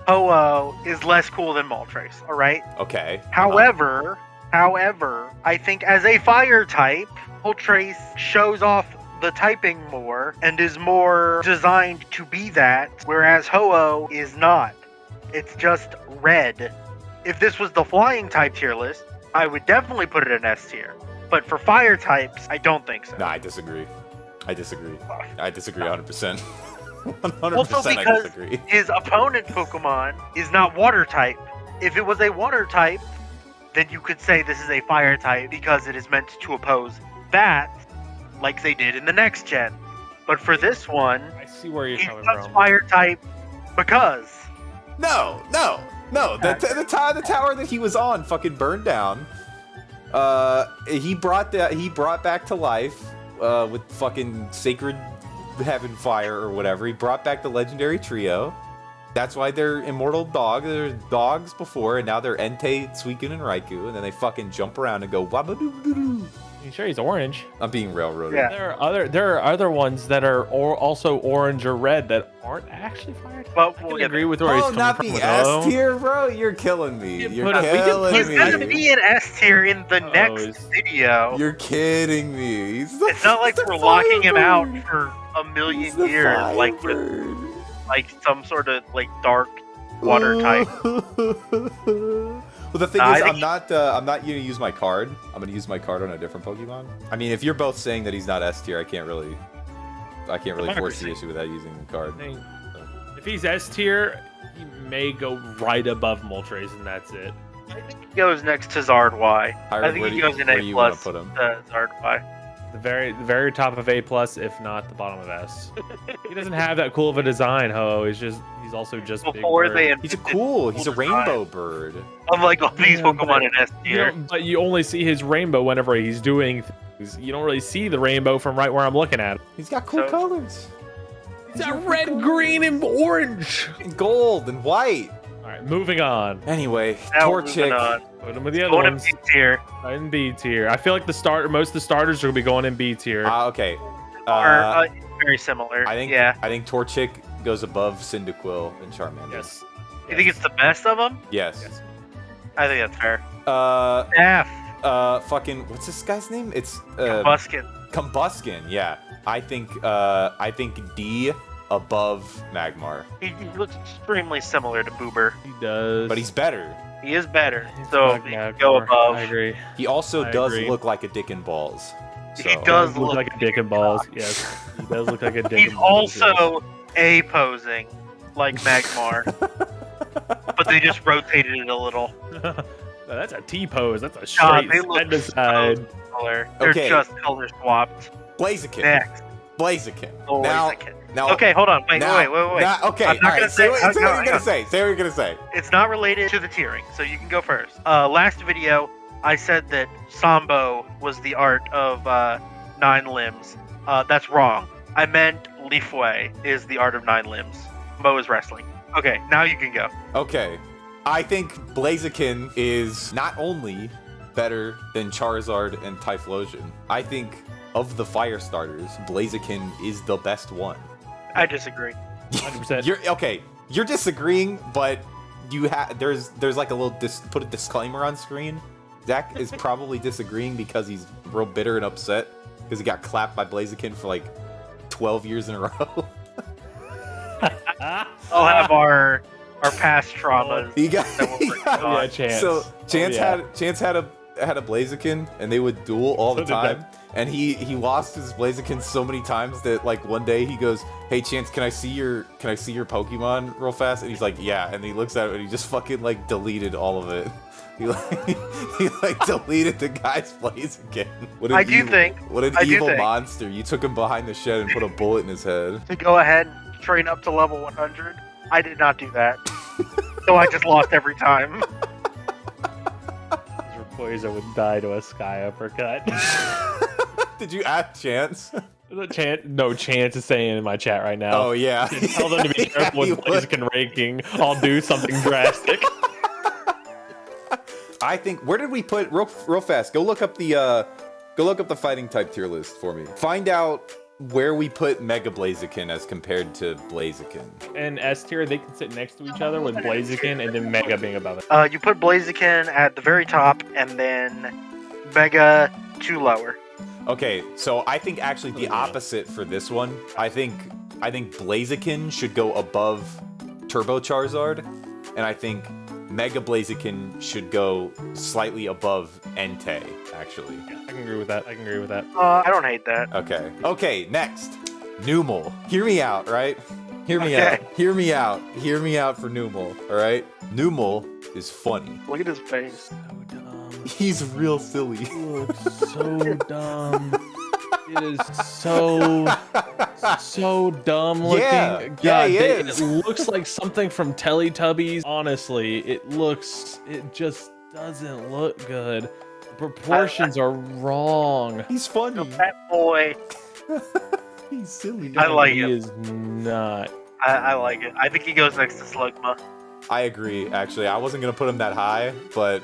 Ho-Oh is less cool than Moltres, alright? Okay. However, I think as a fire type, Moltres shows off the typing more and is more designed to be that, whereas Ho-Oh is not. It's just red. If this was the flying type tier list, I would definitely put it in S tier. But for fire types, I don't think so. No, I disagree. I disagree 100%. 100% also I because disagree. His opponent Pokemon is not water type. If it was a water type, then you could say this is a fire type because it is meant to oppose that, like they did in the next gen. But for this one, I see where you're coming from. Fire type because. No. No, the tower that he was on fucking burned down. He brought back to life with fucking sacred heaven fire or whatever. He brought back the legendary trio. That's why they're immortal dogs. They're dogs before, and now they're Entei, Suicune, and Raikou, and then they fucking jump around and go wabba-doo-doo-doo. You sure he's orange? I'm being railroaded. Yeah. There are other ones that are also orange or red that aren't actually fire types. But I we'll can get agree with where he's coming not from. the with S Alolan. tier, bro. You're killing me. You're put a- we can killing put- me. He's gonna be an S tier in the Oh, next it's- video. You're kidding me. It's not like we're locking him out for a million years, like with Firebird. like some sort of like dark water type. Well, the thing I is, think- I'm not gonna use my card. I'm gonna use my card on a different Pokemon. I mean, if you're both saying that he's not S tier, I can't really force the issue without using the card. If he's S tier, he may go right above Moltres, and that's it. I think he goes next to Zard Y. I think he goes in where A do you wanna plus put him? to Zard Y. The very top of A plus, if not the bottom of S. He doesn't have that cool of a design, Ho. He's also just big Before bird. they He's invented he's a design. rainbow bird. Unlike all these Yeah, Pokemon in S You tier. know, but you only see his rainbow whenever he's doing things. You don't really see the rainbow from right where I'm looking at him. He's got cool So- colors. He's got red, green, and orange. And gold and white. All right, moving on. Anyway, Now we're moving Torchic. on. Put him with the other Going in ones. B tier. In B tier. I feel like most of the starters are gonna be going in B tier. Okay. Are very similar. I think Yeah. I think Torchic goes above Cyndaquil and Charmander. Yes. You think it's the best of them? Yes. Yes. I think that's fair. Uh, F. fucking what's this guy's name? It's Buskin. Combuskin. Yeah. I think D above Magmar, He looks extremely similar to Boober. He does. but he's better. He is better. He's So like he can Magmar. go above. I agree. He also I does agree. look like a dick and balls. He So- does look look like a dick and balls. Yes, he does look like a dick. He's and balls, yes. also A posing like Magmar, but they just rotated it a little. No, that's a T pose. That's a God, straight they look side to so side. similar. They're Okay. just color swapped. Blaziken. Next. Blaziken. Oh, Now, wait a second. now. Okay, hold on. Wait. now, Okay, now- okay. I'm not all right. gonna Say say- what hang you're on. gonna say. Say what you're gonna say. it's not related to the tiering, so you can go first. Last video, I said that Sambo was the art of 9 limbs. That's wrong. I meant Leafway is the art of 9 limbs. Sambo is wrestling. Okay, now you can go. Okay. I think Blaziken is not only better than Charizard and Typhlosion. I think of the fire starters, Blaziken is the best one. I disagree. 100%. You're okay. You're disagreeing, but there's like a little put a disclaimer on screen. Zach is probably disagreeing because he's real bitter and upset because he got clapped by Blaziken for like 12 years in a row. I'll have our past traumas. He got, That will bring it on. Yeah, Chance. So Chance yeah. had a Blaziken, and they would duel all the So did time. And he lost his Blaziken so many times that like one day he goes, "Hey Chance, can I see your Pokemon real fast?" And he's like, "Yeah." And he looks at it and he just fucking like deleted all of it. He like deleted the guy's Blaziken. What an I do think- what an I do evil think- monster! You took him behind the shed and put a bullet in his head. To go ahead and train up to level 100, I did not do that. So I just lost every time. Poison would die to a sky uppercut. Did you ask Chance? Chance is saying in my chat right now. Oh yeah. Tell them to be careful he with would. Blaziken raking. I'll do something drastic. I think where did we put real fast? Go look up the fighting type tier list for me. Find out where we put Mega Blaziken as compared to Blaziken. And S tier, they can sit next to each other with Blaziken and then Mega being above it. You put Blaziken at the very top, and then Mega 2 lower. Okay, so I think actually the opposite for this one. I think Blaziken should go above Turbo Charizard, and I think Mega Blaziken should go slightly above Entei, actually. I can agree with that. I don't hate that. Okay, next. Numel. Hear me out, right? Hear me Okay. out. Hear me out. Hear me out for Numel, alright? Numel is funny. Look at his face. So dumb. He's real silly. He looks so dumb. It is so dumb looking. Yeah, God, yeah, it is. It looks like something from Teletubbies. Honestly, it just doesn't look good. The proportions are wrong. He's funny. That boy. He's silly. I like He it. is not. I like it. I think he goes next to Slugma. I agree, actually. I wasn't going to put him that high, but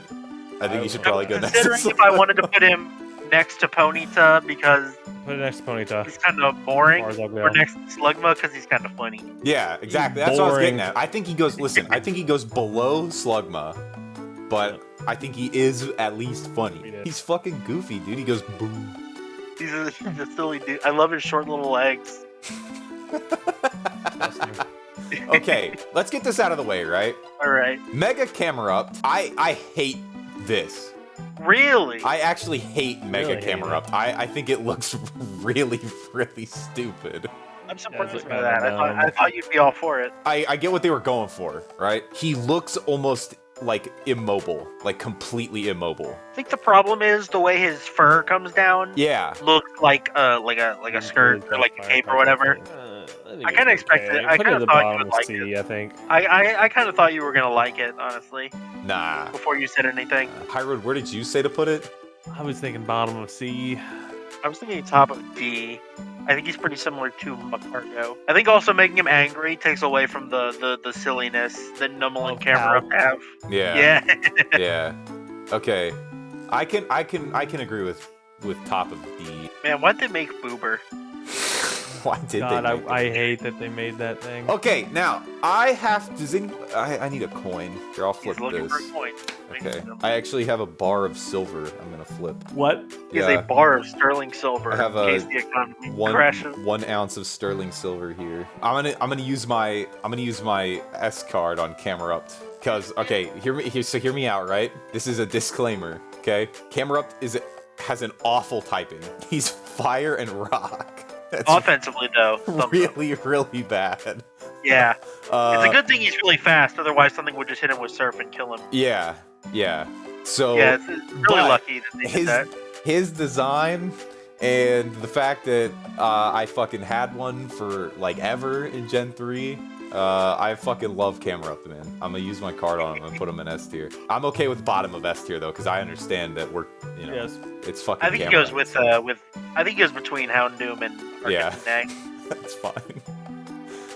I think he should probably go next to Considering if I wanted to put him next to Ponyta because Put it next to Ponyta. he's kind of boring, As far as I'll go. or next to Slugma because he's kind of funny. Yeah, exactly. That's what I was getting at. I think he goes, listen, I think he goes below Slugma, but I think he is at least funny. He's fucking goofy, dude. He goes boom. He's a silly dude. I love his short little legs. Okay, let's get this out of the way, right? All right. Mega Camerupt. I hate this. Really? I actually hate Mega Really hate Camerupt. I think it looks really, really stupid. I'm surprised it's by that. kinda I thought you'd be all for it. I get what they were going for, right? He looks almost like immobile, like completely immobile. I think the problem is the way his fur comes down. Yeah. Looks like a skirt or like a cape or whatever. I kind of expected it. I Put it kind at of the thought you bottom would of like C, it. I think. I kind of thought you were gonna like it, honestly, Nah. before you said anything. Hyrode, where did you say to put it? I was thinking bottom of C. I was thinking top of D. I think he's pretty similar to Macargo. I think also making him angry takes away from the silliness that Numel and Camerupt have. Yeah. Yeah. Yeah. Okay. I can agree with top of D. Man, why'd they make Boober? Why did God, they? make I it? hate that they made that thing. Okay, now I have. I need a coin. Here, I'll flip He's looking this. for a coin. Okay. I actually have a bar of silver. I'm gonna flip. What? He has a bar of sterling silver I have in case the economy crashes. 1 ounce of sterling silver here. I'm gonna use my S card on Camerupt. Cause okay, hear me out, right? This is a disclaimer, okay? Camerupt has an awful typing. He's fire and rock. That's Offensively, though, thumbs up. really bad. Yeah. It's a good thing he's really fast, otherwise something would just hit him with surf and kill him. Yeah. So Yeah, it's really but lucky that they did that. his design and the fact that I fucking had one for like ever in Gen 3. I fucking love Camerupt, man. I'm gonna use my card on him and put him in S tier. I'm okay with bottom of S tier though, because I understand that Yes. it's fucking. I think he goes with I think he goes between Houndour and Arcanine. That's fine.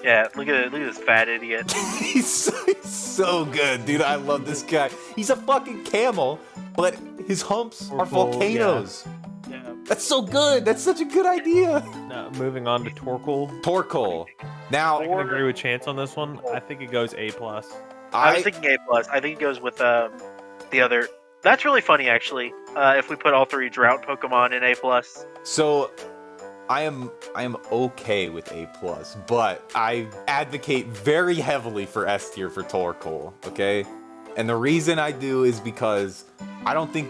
Yeah, look at this fat idiot. he's so good, dude. I love this guy. He's a fucking camel, but his humps are volcanoes. Yeah. That's so good. That's such a good idea. Now, moving on to Torkoal. Torkoal. Now I can agree with Chance on this one. I think it goes A+. I was thinking A+. I think it goes with the other. That's really funny, actually. If we put all three drought Pokemon in A+. So, I am okay with A+, but I advocate very heavily for S tier for Torkoal. Okay, and the reason I do is because I don't think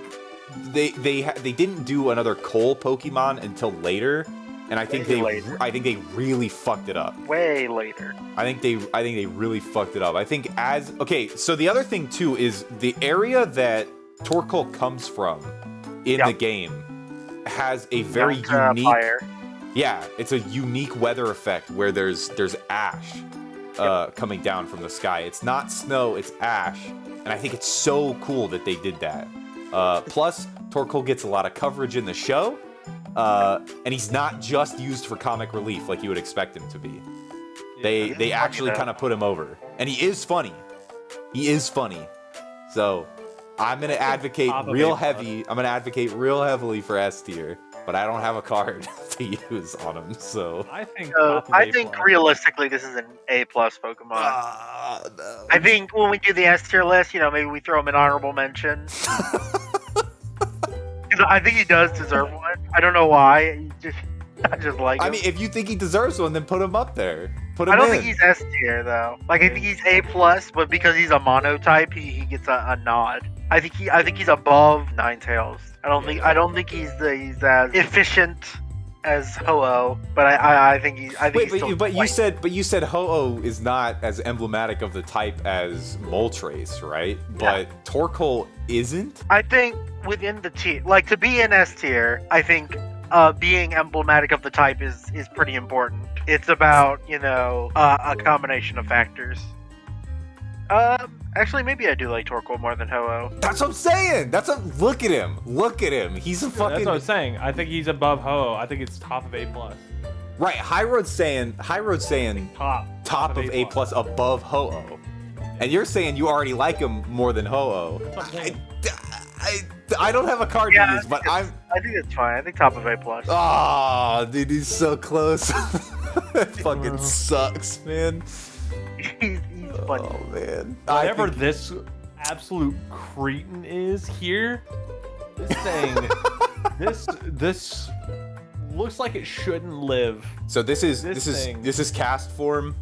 they didn't do another coal Pokemon until later. And I think they really fucked it up. Way later. I think they really fucked it up. I think so the other thing too is the area that Torkoal comes from in the game has a very unique fire. Yeah, it's a unique weather effect where there's ash coming down from the sky. It's not snow, it's ash. And I think it's so cool that they did that. Plus, Torkoal gets a lot of coverage in the show. And he's not just used for comic relief like you would expect him to be. They actually kind of put him over. And he is funny. So I'm gonna advocate real heavy. I'm gonna advocate real heavily for S tier, but I don't have a card to use on him. So I think realistically this is an A+ Pokemon. No. I think when we do the S tier list, maybe we throw him an honorable mention. I think he does deserve one. I don't know why. I just like him. I mean, if you think he deserves one, then put him up there. Put him I don't in. think he's S tier though. Like I think he's A+, but because he's a monotype, he gets a nod. I think he's above Ninetales. I don't think he's as efficient as Ho-Oh, but I think he's. You said Ho-Oh is not as emblematic of the type as Moltres, right? But Torkoal isn't. I think within the tier, like to be in S tier, I think being emblematic of the type is pretty important. It's about, a combination of factors. Actually, maybe I do like Torkoal more than Ho-Oh. That's what I'm saying. Look at him. Look at him. He's a fucking. That's what I'm saying. I think he's above Ho-Oh. I think it's top of A+. Right. Hyrode's saying top of A+ above Ho-Oh. And you're saying you already like him more than Ho-Oh. I don't have a card to use, but I think it's fine. I think top of A+. Oh, dude, he's so close. That fucking sucks, man. He's funny. Oh man. Whatever this absolute cretin is here, this thing, this looks like it shouldn't live. So this is cast form.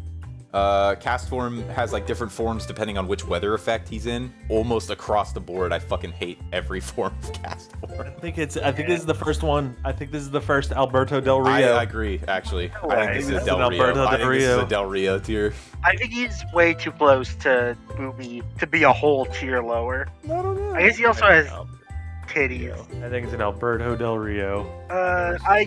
Cast form has like different forms depending on which weather effect he's in. Almost across the board, I fucking hate every form of cast form. I think this is the first one. I think this is the first Alberto Del Rio. I agree, actually. I think this is Del Rio. Alberto Del Rio. This is a Del Rio tier. I think he's way too close to Boomy to be a whole tier lower. I don't know. I guess he also has titties. I think it's an Alberto Del Rio. I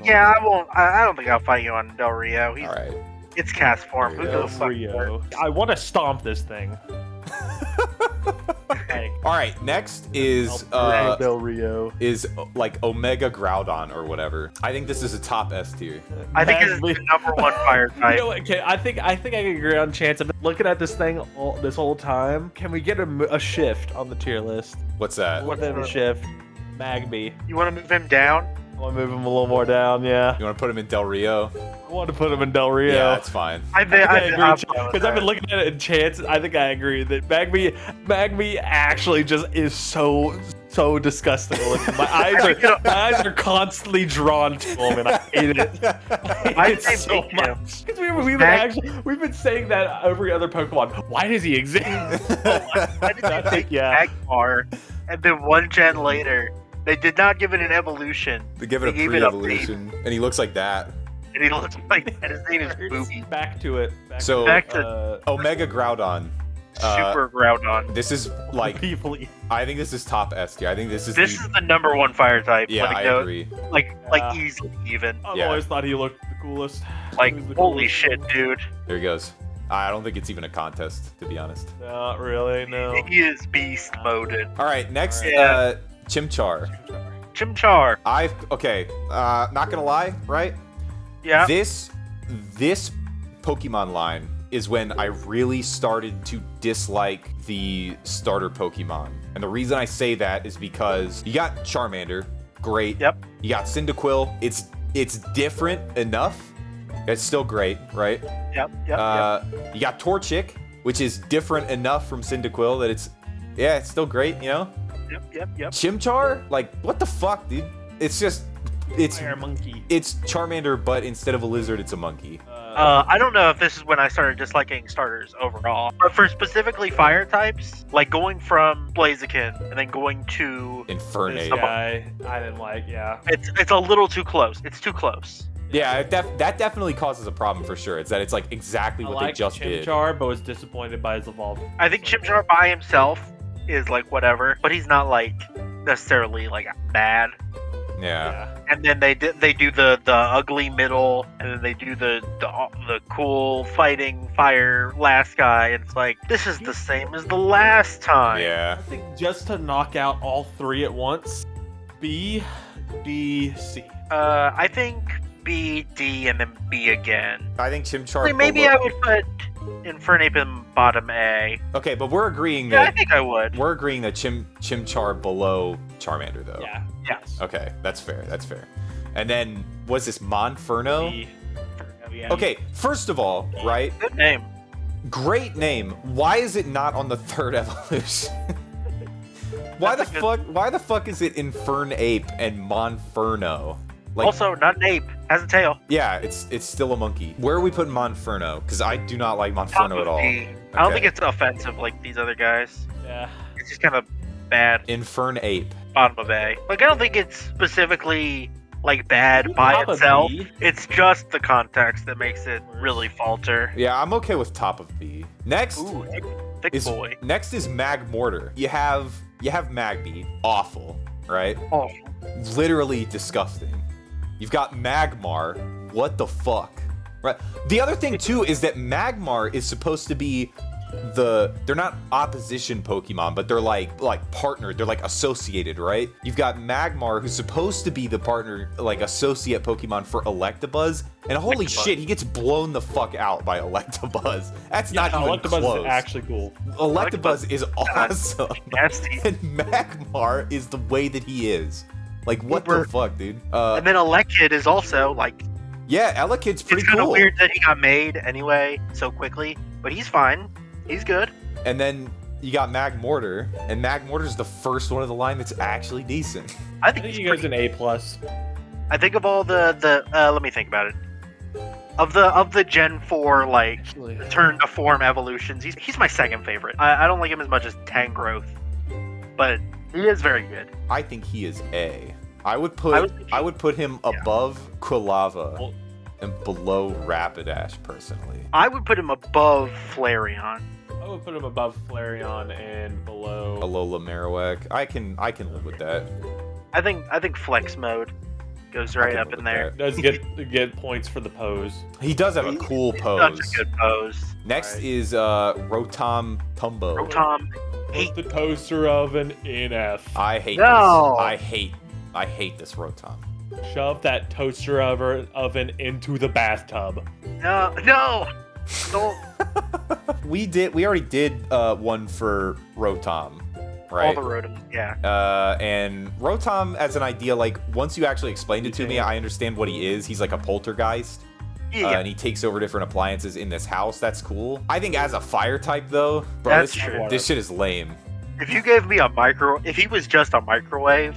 don't think I'll fight you on Del Rio. All right. It's cast form. Who Del the fuck? Rio. I want to stomp this thing. All right, next is Del Rio. Is like Omega Groudon or whatever. I think this is a top S tier. I think it's the #1 fire type. You know what? Okay, I think I can agree on Chance. I've been looking at this thing this whole time. Can we get a shift on the tier list? What's that? What's a shift? Magby. You want to move him down? I want to move him a little more down. Yeah. You want to put him in Del Rio? I want to put him in Del Rio. Yeah, that's fine. I agree because I've been looking at it in Chance. I think I agree that Magby actually just is so disgusting looking. My eyes are constantly drawn to him, and I hate it. I hate it so much. Because we've been saying that every other Pokemon. Why does he exist? I think Magmar, and then 1 gen later, they did not give it an evolution. They give it a pre-evolution, and he looks like that. And he looks like that. His name is Booby. Back to it. Back to Omega Groudon. Super Groudon. This is like I think this is top S tier. I think this is the #1 fire type. Yeah, I agree. Like easily even. I've always thought he looked the coolest. Like holy shit, dude. There he goes. I don't think it's even a contest, to be honest. Not really, no. He is beast moded. All right, next, Chimchar. Chimchar. Not gonna lie, right? Yeah. This Pokemon line is when I really started to dislike the starter Pokemon. And the reason I say that is because you got Charmander, great. Yep. You got Cyndaquil, it's different enough. It's still great, right? Yep. You got Torchic, which is different enough from Cyndaquil that it's still great, you know? Yep. Chimchar? Like, what the fuck, dude? It's Fire monkey. It's Charmander, but instead of a lizard, it's a monkey. I don't know if this is when I started disliking starters overall, but for specifically fire types, like going from Blaziken and then going to Infernape. Guy, I didn't like. Yeah. It's a little too close. It's too close. Yeah, that definitely causes a problem for sure. It's that it's like exactly what they just did. Chimchar, but was disappointed by his evolved. I think Chimchar by himself is like whatever, but he's not like necessarily like bad. Yeah. And then they do the ugly middle, and then they do the cool fighting fire last guy, and it's like this is the same as the last time. Yeah. I think just to knock out all three at once, B, D, C. I think B, D, and then B again. I think Chimchar. Maybe I would put Infernape in bottom A. Okay, but we're agreeing Yeah, that I think I would. we're agreeing that Chimchar below Charmander though. Yeah. Yes. Okay, that's fair. And then what's this Monferno? B. Yeah. Okay, first of all, right? Good name. Great name. Why is it not on the third evolution? Why the fuck is it Infernape and Monferno? Like, Also, not an ape. Has a tail. yeah, it's still a monkey. Where are we putting Monferno? Because I do not like Top Monferno of at all. D. I don't think it's offensive like these other guys. Yeah. It's just kind of bad. Infernape. Bottom of A. Like I don't think it's specifically like bad by Top of itself. B. It's just the context that makes it really falter. Yeah, I'm okay with top of B. Next Ooh, thick is boy. Magmortar. You have Magby, awful, right? Oh, Literally disgusting. You've got Magmar. What the fuck? Right. The other thing too is that Magmar is supposed to be they're not opposition Pokemon, but they're like partnered. They're like associated, right? You've got Magmar, who's supposed to be the partner, like associate Pokemon for Electabuzz, and holy shit, he gets blown the fuck out by Electabuzz. That's not even Electabuzz close. is actually cool. Electabuzz is awesome. Nasty. And Magmar is the way that he is. Like, what the fuck, dude? And then Elekid is also like. Yeah, Elekid's pretty it's kind of cool. weird that he got made anyway so quickly, but he's fine. He's good. And then you got Magmortar, and Magmortar's the first one of the line that's actually decent. I think he goes an A+. I think of all the let me think about it. Of the Gen 4 like turn to form evolutions, he's my second favorite. I don't like him as much as Tangrowth, but he is very good. I think he is A. I would put him above Quilava and below Rapidash personally. I would put him above Flareon. I would put him above Flareon and below Alolan Marowak. I can live with that. I think Flex Mode goes right up in there. Does get points for the pose. He does have a cool pose. Such a good pose. Next is Rotom Tumbo. Rotom. Put the toaster oven in F. I hate this. I hate this Rotom. Shove that toaster oven into the bathtub. No, don't. We already did one for Rotom, right? All the Rotom, yeah. And Rotom as an idea, like once you actually explained it to me, I understand what he is. He's like a poltergeist. Yeah. And he takes over different appliances in this house. That's cool. I think as a fire type though, bro, this shit is lame. If you gave me if he was just a microwave,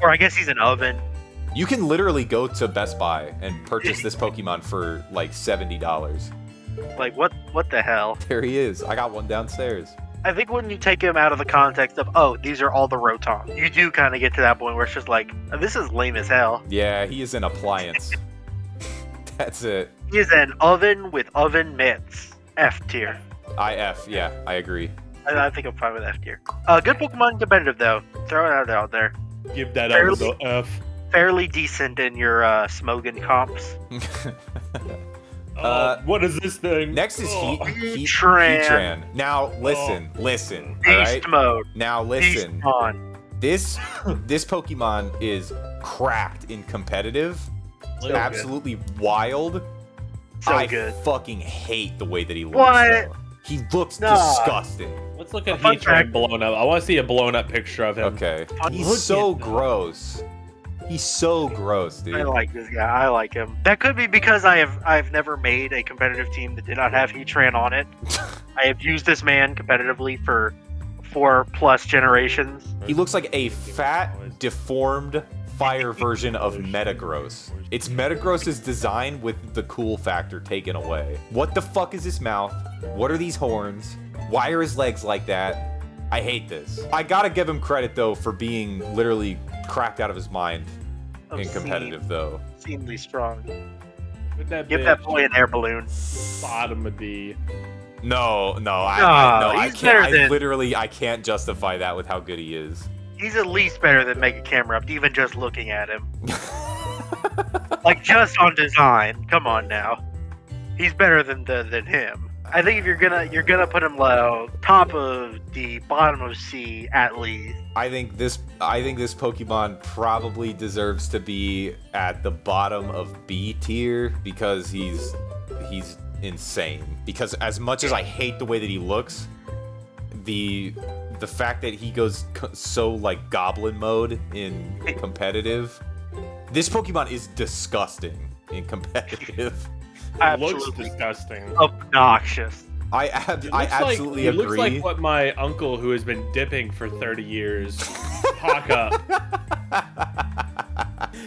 or I guess he's an oven. You can literally go to Best Buy and purchase this Pokemon for like $70. Like what the hell? There he is. I got one downstairs. I think when you take him out of the context of, oh, these are all the Rotom, you do kind of get to that point where it's just like, this is lame as hell. Yeah, he is an appliance. That's it. He is an oven with oven mitts. F tier. Yeah, I agree. I think I'm fine with F tier. Good Pokemon competitive though. Throw it out there. Give that up the F. Fairly decent in your Smogon comps. What is this thing? Next is Heatran. Now listen. Beast mode. Now listen. Beast on. This Pokemon is cracked in competitive. So absolutely good. Wild. So good. I fucking hate the way that he looks. What? Though. He looks disgusting. Let's look at Heatran blown up. I want to see a blown up picture of him. Okay. He's so gross. He's so gross, dude. I like this guy. I like him. That could be because I've never made a competitive team that did not have Heatran on it. I have used this man competitively for 4+ generations. He looks like a fat, deformed fire version of Metagross. It's Metagross's design with the cool factor taken away. What the fuck is his mouth? What are these horns? Why are his legs like that? I hate this. I gotta give him credit though for being literally cracked out of his mind in competitive though. Obscenely strong. Give that boy an air balloon. Bottom of D. No, I can't. I can't justify that with how good he is. He's at least better than Mega Camerupt, even just looking at him. Like just on design. Come on now. He's better than him. I think if you're gonna put him low, top of D, bottom of C at least. I think this Pokemon probably deserves to be at the bottom of B tier because he's insane. Because as much as I hate the way that he looks, the fact that he goes so like goblin mode in competitive, this Pokemon is disgusting in competitive. Looks disgusting. Obnoxious. I absolutely agree. He looks like what my uncle, who has been dipping for 30 years, talk up.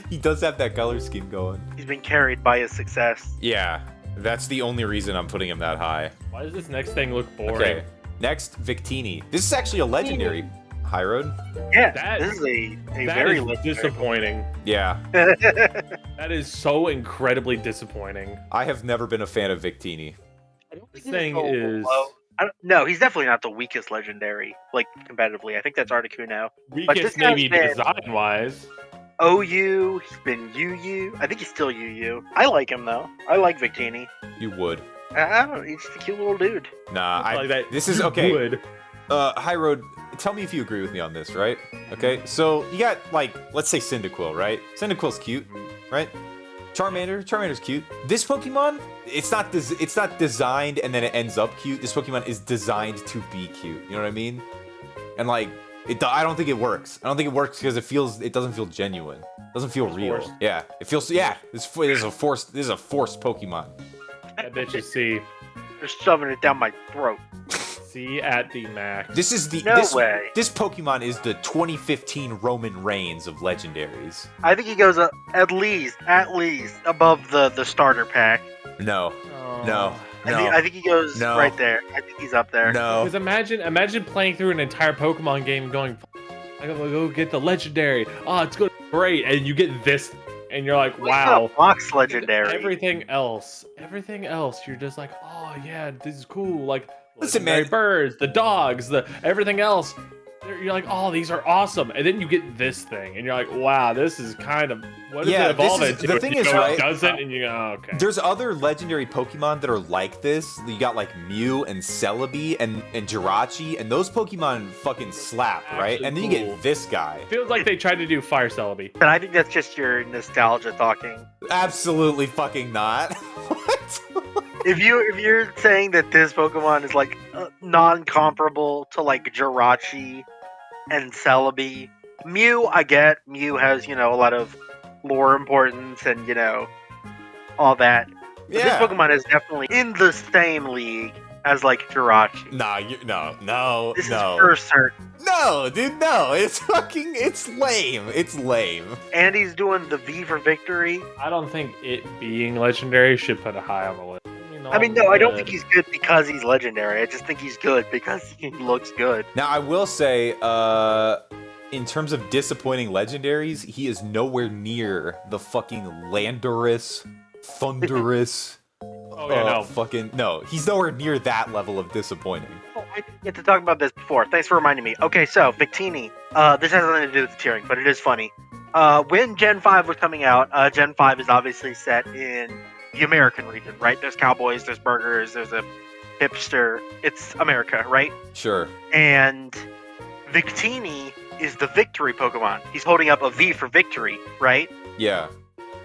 He does have that color scheme going. He's been carried by his success. Yeah, that's the only reason I'm putting him that high. Why does this next thing look boring? Okay, next, Victini. This is actually a legendary. Hyrode? Yeah, this is a very disappointing. Yeah. That is so incredibly disappointing. I have never been a fan of Victini. This thing is... No, he's definitely not the weakest legendary, like, competitively. I think that's Articuno. Weakest maybe design-wise. OU. He's been UU. I think he's still UU. I like him though. I like Victini. You would. I don't know. He's just a cute little dude. Nah, I like that. This is okay. Hyrode, tell me if you agree with me on this, right? Okay, so you got, like, let's say Cyndaquil, right? Cyndaquil's cute, right? Charmander's cute. This Pokemon, it's not designed and then it ends up cute. This Pokemon is designed to be cute. You know what I mean? And like, I don't think it works. I don't think it works because it doesn't feel genuine. It doesn't feel real. Forced. Yeah, it feels. Yeah, this is a forced Pokemon. I bet you see. They're shoving it down my throat. See at the max. This is the way. This Pokemon is the 2015 Roman Reigns of legendaries. I think he goes at least above the starter pack. No. Oh. No. I think he goes right there. I think he's up there. No. Because imagine playing through an entire Pokemon game going, I gotta go get the legendary. Oh, it's going great, and you get this, and you're like, wow. Box legendary. Everything else, you're just like, oh yeah, this is cool. Like, listen, legendary man, birds, the dogs, the everything else. You're like, oh, these are awesome, and then you get this thing, and you're like, wow, this is kind of what does it evolve into? The thing is, it doesn't, and you go, oh, okay. There's other legendary Pokemon that are like this. You got like Mew and Celebi and Jirachi, and those Pokemon fucking slap, right? Actually And then you cool. get this guy. Feels like they tried to do Fire Celebi. But I think that's just your nostalgia talking. Absolutely fucking not. What? If you're saying that this Pokemon is like non-comparable to like Jirachi and Celebi, Mew, I get. Mew has, a lot of lore importance and, all that. But this Pokemon is definitely in the same league as like Jirachi. No. This is for certain. No, dude, no. It's lame. It's lame. And he's doing the V for victory. I don't think it being legendary should put it high on the list. No, I don't think he's good because he's legendary. I just think he's good because he looks good. Now, I will say, in terms of disappointing legendaries, he is nowhere near the fucking Landorus, Thundurus. No, he's nowhere near that level of disappointing. Oh, I didn't get to talk about this before. Thanks for reminding me. Okay, so, Victini. This has nothing to do with the tiering, but it is funny. When Gen 5 was coming out, Gen 5 is obviously set in the American region, right? There's cowboys, there's burgers, there's a hipster. It's America, right? Sure. And Victini is the victory Pokemon. He's holding up a V for victory, right? Yeah.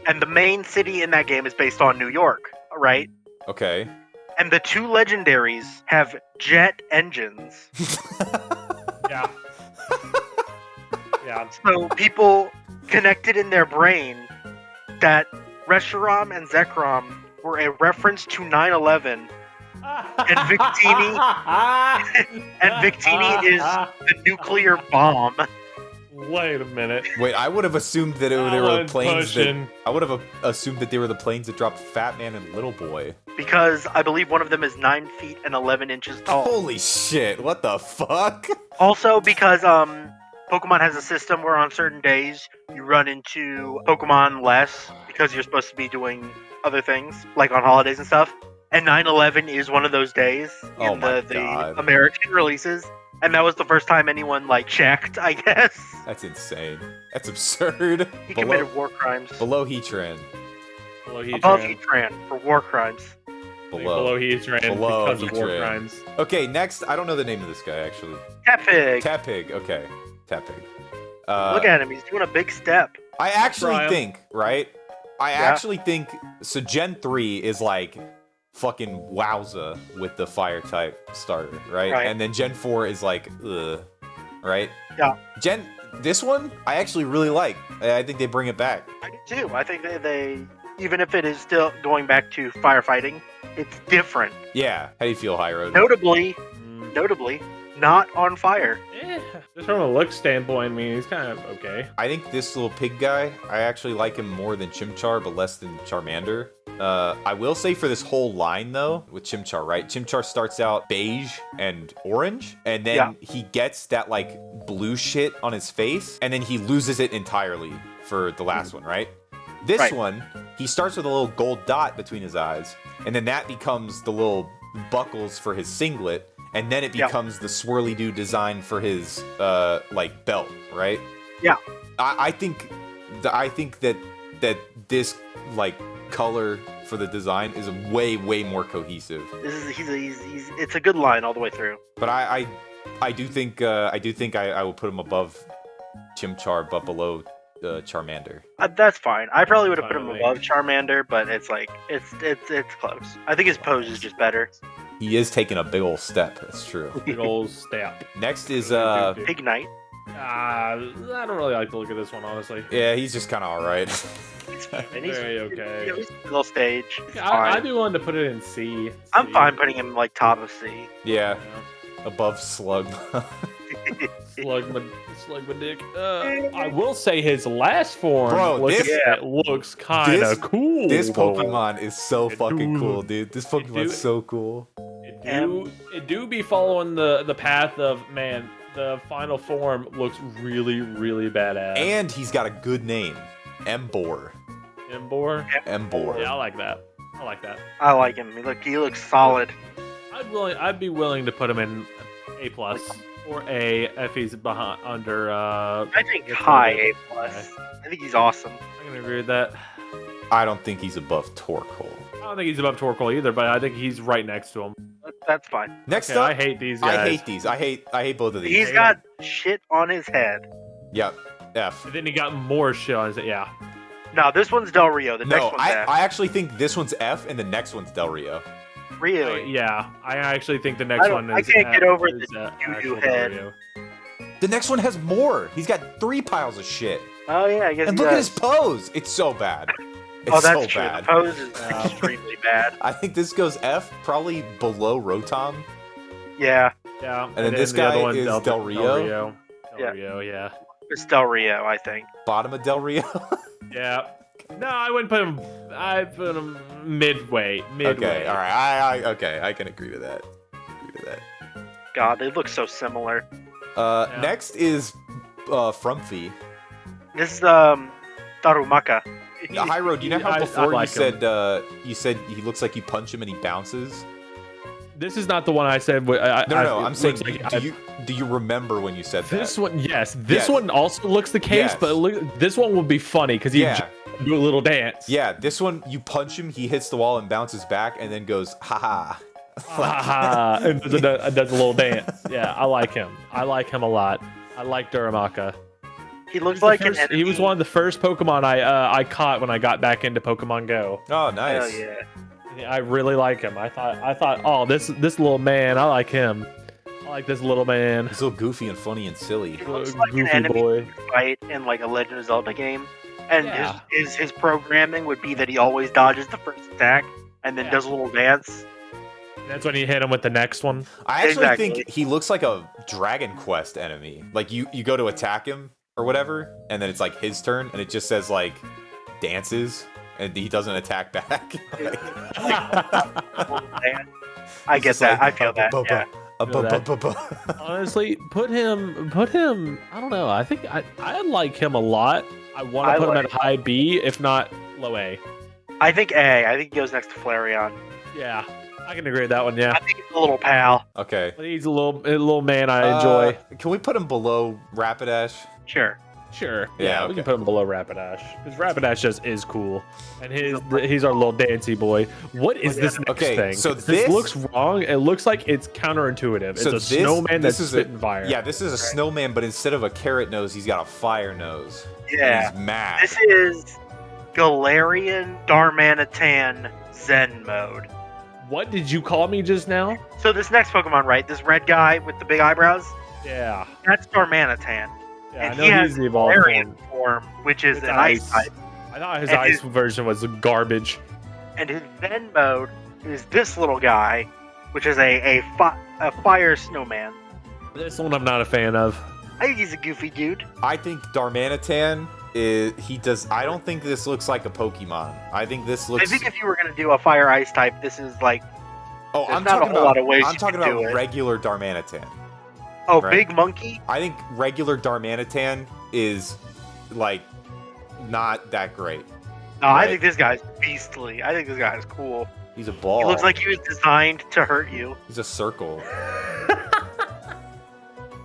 And the main city in that game is based on New York, right? Okay. And the two legendaries have jet engines. Yeah. Yeah. So people connected in their brain that Reshiram and Zekrom were a reference to 9/11, and Victini is the nuclear bomb. Wait a minute. Wait, I would have assumed that they were the planes I would have assumed that they were the planes that dropped Fat Man and Little Boy. Because I believe one of them is 9 feet and 11 inches tall. Holy shit! What the fuck? Also, because Pokemon has a system where on certain days you run into Pokemon less because you're supposed to be doing other things, like on holidays and stuff. And 9/11 is one of those days in the American releases. And that was the first time anyone, checked, I guess. That's insane. That's absurd. He committed war crimes. Below Heatran. Above Heatran for war crimes. Below Heatran because of war crimes. Okay, next, I don't know the name of this guy, actually. Tepig, okay. Tepig. Look at him, he's doing a big step. I actually think, right? Actually think, so Gen 3 is fucking wowza with the fire type starter, right? And then Gen 4 is ugh, right? Yeah. This one, I actually really like. I think they bring it back. I do too. I think they even if it is still going back to firefighting, it's different. Yeah. How do you feel, Hyrode? Notably, not on fire. Just from a look standpoint, I mean, he's kind of okay. I think this little pig guy, I actually like him more than Chimchar, but less than Charmander. I will say for this whole line, though, with Chimchar, right? Chimchar starts out beige and orange, and then he gets that, blue shit on his face, and then he loses it entirely for the last one, right? This one, he starts with a little gold dot between his eyes, and then that becomes the little buckles for his singlet, and then it becomes the swirly-doo design for his, belt, right? Yeah. I think I think that this like color for the design is way more cohesive. It's a good line all the way through. But I do think I will put him above Chimchar, but below Charmander. That's fine. I probably would have put him above Charmander, but it's like it's close. I think his pose is just better. He is taking a big old step. That's true. Big old step. Next is Ignite. I don't really like to look at this one, honestly. Yeah, he's just kind of all right. He's fine. Very okay. He's middle stage. Yeah, I'd be willing to put it in C. I'm fine putting him like top of C. Yeah, above Slug. Slugma dick. I will say his last form looks kind of cool. This Pokemon is so fucking cool, dude. This Pokemon's so cool. It do be following the path of, man, the final form looks really badass. And he's got a good name. Embor. Embor? Embor. Yeah, I like that. I like him. He looks solid. I'd be willing to put him in A+ or A if he's under. I think high A+. I think he's awesome. I can agree with that. I don't think he's above Torkoal. I don't think he's above Torkoal either, but I think he's right next to him. That's fine. Next up, I hate these guys. I hate these. I hate both of these. He's got shit on his head. Yep. F. And then he got more shit on his head. Yeah. No, this one's Del Rio. The next one's F. I actually think this one's F and the next one's Del Rio. Really? Yeah. I actually think the next one is I can't get over the doo-doo head. Del Rio. The next one has more. He's got 3 piles of shit. Oh yeah, I guess. And look at his pose. It's so bad. It's that's so true. bad. The pose is extremely bad. I think this goes F, probably below Rotom. Yeah. Yeah. And then this guy is Del Rio. Del Rio, yeah. It's Del Rio, I think. Bottom of Del Rio. Yeah. No, I wouldn't put him. I'd put him midway. Okay, all right. I can agree to that. God, they look so similar. Next is Frumpy. This is Darumaka. Hyrode, you know how before you said he looks like you punch him and he bounces? This is not the one I said. No, I'm saying, do you remember when you said that? This one, yes. This one also looks the case, but this one will be funny because he do a little dance. Yeah, this one, you punch him, he hits the wall and bounces back, and then goes, ha-ha. Ha-ha, and does a little dance. Yeah, I like him. I like him a lot. I like Darumaka. He looks like an enemy. He was one of the first Pokemon I caught when I got back into Pokemon Go. Oh, nice. Hell yeah. I really like him. I thought, oh, this little man, I like him. I like this little man. He's so goofy and funny and silly. He looks like an enemy fight in like a Legend of Zelda game. And his programming would be that he always dodges the first attack and then does a little dance. That's when you hit him with the next one. I actually think he looks like a Dragon Quest enemy. Like you go to attack him or whatever, and then it's like his turn, and it just says like dances, and he doesn't attack back. I get that. I feel that. Yeah. Honestly, put him. I don't know. I think I like him a lot. I want to put him at high B, if not low A. I think A. I think he goes next to Flareon. Yeah, I can agree with that one. Yeah. I think he's a little pal. Okay. But he's a little man. I enjoy. Can we put him below Rapidash? Sure. Yeah, we can put him below Rapidash because Rapidash just is cool, and he's our little dancey boy. What is this next thing? So this looks wrong. It looks like it's counterintuitive. It's a snowman that's spitting fire. Yeah, this is a snowman, but instead of a carrot nose, he's got a fire nose. Yeah, he's mad. This is Galarian Darmanitan Zen mode. What did you call me just now? So this next Pokemon, right? This red guy with the big eyebrows. Yeah, that's Darmanitan. Yeah, and I know he's the evolved form, which is an ice type. I thought his ice version was garbage. And his Zen mode is this little guy, which is a fire snowman. This one I'm not a fan of. I think he's a goofy dude. I think Darmanitan is I don't think this looks like a Pokemon. I think this looks. I think if you were gonna do a fire ice type, this is like. Oh, I'm talking about regular Darmanitan. Oh, right? Big monkey? I think regular Darmanitan is, like, not that great. No, right? I think this guy's beastly. I think this guy is cool. He's a ball. He looks like he was designed to hurt you. He's a circle.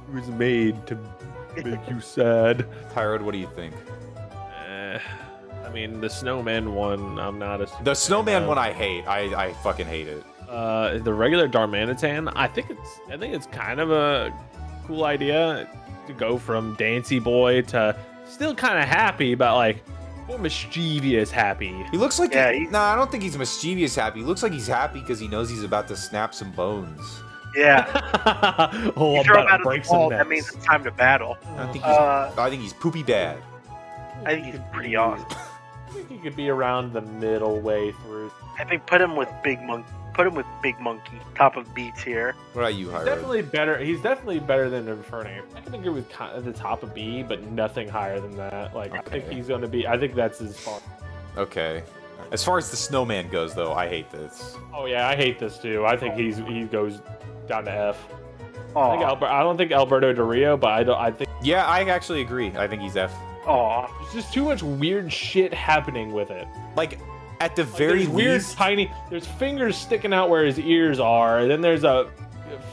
He was made to make you sad. Hyrode, what do you think? I mean, the snowman one, I'm not a. The snowman one I hate. I fucking hate it. The regular Darmanitan, I think it's kind of a cool idea to go from Dancy Boy to still kind of happy, but like more mischievous happy. He looks like no, I don't think he's mischievous happy. He looks like he's happy because he knows he's about to snap some bones. Yeah. Oh, you I'm throw him about out to break of the some ball, necks. that means it's time to battle. I think he's poopy bad. I think he's pretty awesome. I think he could be around the middle way through. I think put him with Big Monkey. Put him with Big Monkey, top of B tier. What about you, Hyrode? Definitely better. He's definitely better than Infernape. I can agree with the top of B, but nothing higher than that. Like, I think he's going to be. I think that's his far. Okay. As far as the snowman goes, though, I hate this. Oh yeah, I hate this too. I think he goes down to F. Aww. I don't think Alberto Del Rio, but I think. Yeah, I actually agree. I think he's F. Aw. There's just too much weird shit happening with it. Like, at the very least... weird tiny... There's fingers sticking out where his ears are, and then there's a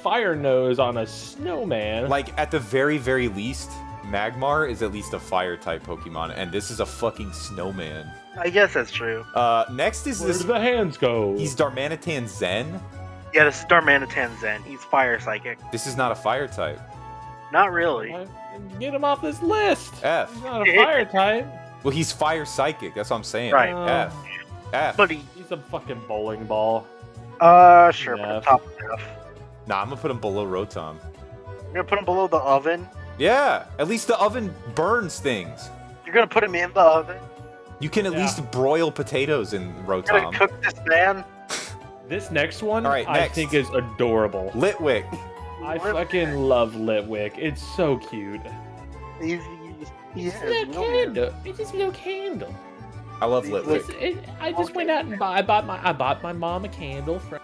fire nose on a snowman. Like, at the very, very least, Magmar is at least a fire-type Pokemon, and this is a fucking snowman. I guess that's true. Next is Where this... do the hands go? He's Darmanitan Zen. Yeah, this is Darmanitan Zen. He's fire psychic. This is not a fire-type. Not really. Get him off this list. F. He's not a fire type. Well, he's fire-psychic. That's what I'm saying. Right. F. F. But he's a fucking bowling ball. Sure, put him F. top of F. Nah, I'm gonna put him below Rotom. You're gonna put him below the oven? Yeah, at least the oven burns things. You're gonna put him in the oven? You can at least broil potatoes in You're Rotom. gonna cook this man? This next one, All right, I next. think is adorable. Litwick. I fucking love Litwick. It's so cute. He It's has a no candle. It's just a little candle. I love Litwick. I just went out and I bought my mom a candle from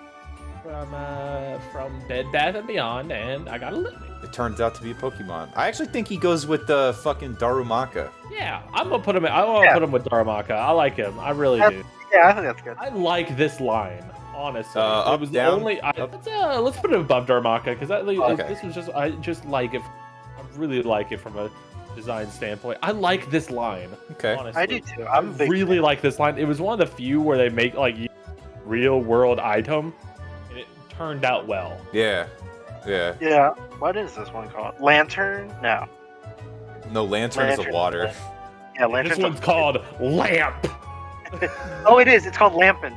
Bed Bath & Beyond, and I got a Litwick. It turns out to be a Pokemon. I actually think he goes with the fucking Darumaka. Yeah, I'm gonna put him. I want to put him with Darumaka. I like him. I really do. Yeah, I think that's good. I like this line. Honestly, up, it was down, the only. Let's put it above Darumaka because this was just. I just like it. I really like it from a design standpoint. I like this line. Okay, honestly. I do too. I really like this line. It was one of the few where they make like real world item, and it turned out well. Yeah. Yeah. What is this one called? Lantern? No. No, Lantern is a water. Yeah, Lantern. This one's called Lamp. Oh, it is. It's called Lampant.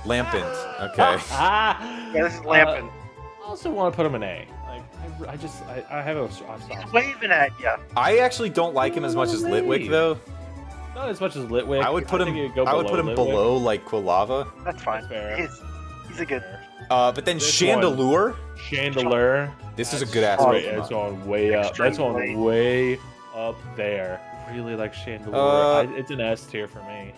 Lampant. Okay. Yeah, this is Lampant. I also want to put him in A. Like, I have a soft He's waving at you. I actually don't like him as much as Litwick, though. Not as much as Litwick. I would put him. I would put him Litwick. below like Quilava. That's fine. That's fair. He's a good. But then Chandelure. Chandelure. This is a good ass It's Pokemon. going way up. That's going way up there. Really like Chandelure. It's an S tier for me.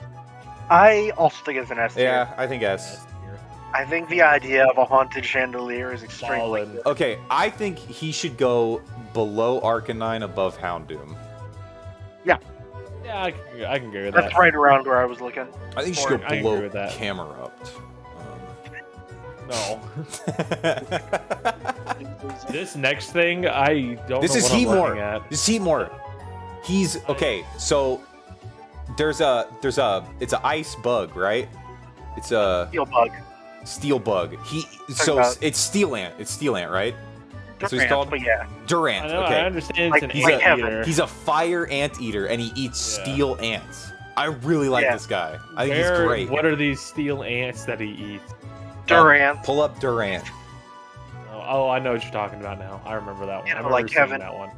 I also think it's an S tier. Yeah, I think S. S tier. I think the idea of a haunted chandelier is extremely Solid. good. Okay, I think he should go below Arcanine, above Houndoom. Yeah, I can agree with that. That's right around where I was looking. I think he should I go agree below with that. Camerupt. No. This next thing, I don't This know is what I'm looking Heatmore. at. This is Heatmore. He's okay. So it's an ice bug, right? It's a Steel bug. steel bug. It's steel ant. It's steel ant, right? That's what he's Durant, called. but yeah. Durant. I know, Okay. I understand Like- it's He's an like anteater. He's a fire anteater, and he eats Yeah. steel ants. I really like Yeah. this guy. I think he's great. What are these steel ants that he eats? Durant. Pull up Durant. Oh, I know what you're talking about now. I remember that one. Yeah, I remember like seeing Kevin. that one.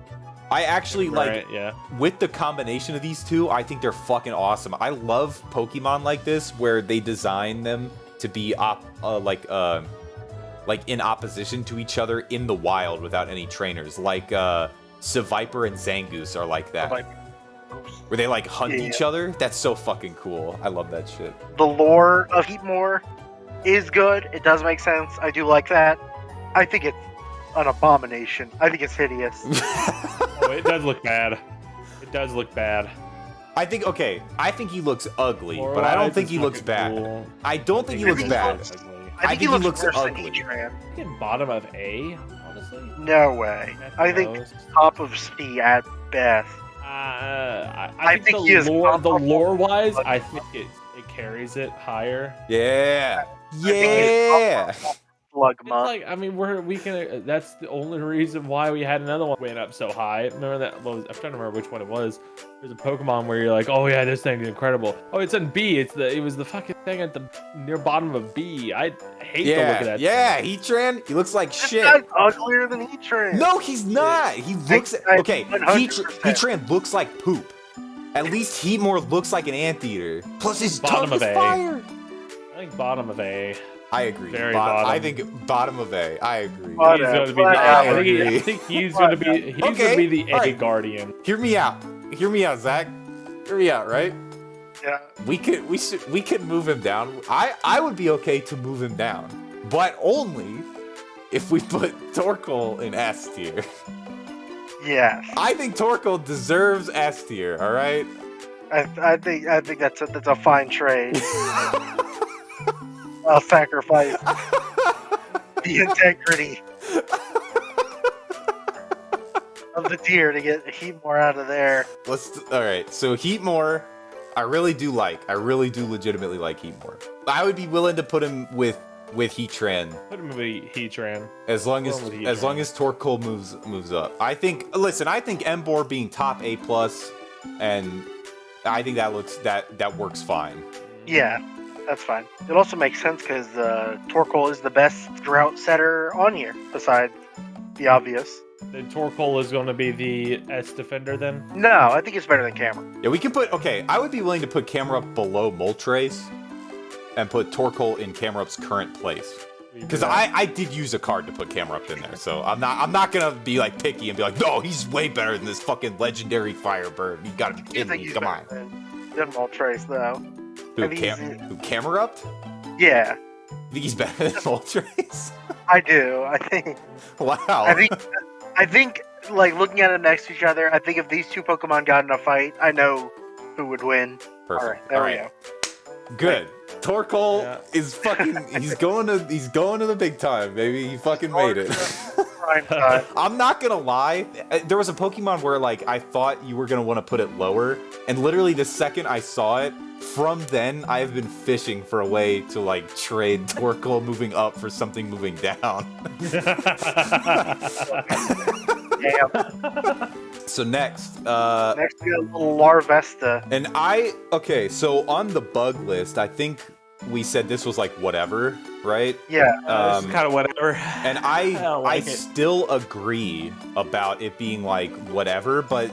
I actually like Yeah. with the combination of these two. I think they're fucking awesome. I love Pokemon like this where they design them to be like in opposition to each other in the wild without any trainers. Like Seviper and Zangoose are like that. Where they like hunt each other. That's so fucking cool. I love that shit. The lore of Heatmore is good. It does make sense. I do like that. I think it's an abomination. I think it's hideous. Oh, it does look bad. It does look bad. I think he looks ugly, but I don't think he looks bad. Cool. I don't think he looks bad. I think he looks worse ugly. than Heatran. I think bottom of A, honestly. No way. I think top of C at best. I think the lore wise, I think it carries it higher. Yeah. Yeah. Slugma. Like, I mean, we can. That's the only reason why we had another one went up so high. Remember that? I'm trying to remember which one it was. There's a Pokemon where you're like, oh yeah, this thing is incredible. Oh, it's in B. It was the fucking thing at the near bottom of B. I hate the look of that. Yeah, Heatran. He looks like shit. This guy's uglier than Heatran. No, he's not. He looks okay. Heatran looks like poop. At least Heatmore looks like an anteater. Plus his tongue is fire. I think bottom of A. I agree. Very bottom. I think bottom of A. I agree. I think he's gonna be the A guardian. Hear me out, Zach. Hear me out, right? Yeah. We could move him down. I would be okay to move him down, but only if we put Torkoal in S tier. Yes. I think Torkoal deserves S tier. All right. I think that's a fine trade. I'll sacrifice the integrity of the tier to get Heatmore out of there. All right. So Heatmore, I really do legitimately like Heatmore. I would be willing to put him with Heatran. Put him with Heatran. As long as Torkoal moves up. I think Emboar being top A+, and I think that works fine. Yeah. That's fine. It also makes sense because Torkoal is the best drought setter on here, besides the obvious. Then Torkoal is going to be the S defender then? No, I think it's better than Camerupt. Yeah, we can put... Okay, I would be willing to put Camerupt below Moltres and put Torkoal in Camerupt's current place. Because I did use a card to put Camerupt in there, so I'm not going to be like picky and be like, no, he's way better than this fucking legendary Firebird. You gotta be kidding me, come on. Than Moltres, though. Who, Camerupt? Yeah. You think he's better than Moltres? I do. I think. Wow. I think, like, looking at them next to each other, I think if these two Pokemon got in a fight, I know who would win. Perfect. All right, there we go. Good. Torkoal is fucking. He's going to the big time, baby. He fucking made it. I'm not gonna lie. There was a Pokemon where like I thought you were gonna want to put it lower, and literally the second I saw it, from then I have been fishing for a way to like trade Torkoal moving up for something moving down. Damn. So next we got a little Larvesta. And so on the bug list, I think we said this was like whatever, right? Yeah. This is kind of whatever. And I still agree about it being like whatever, but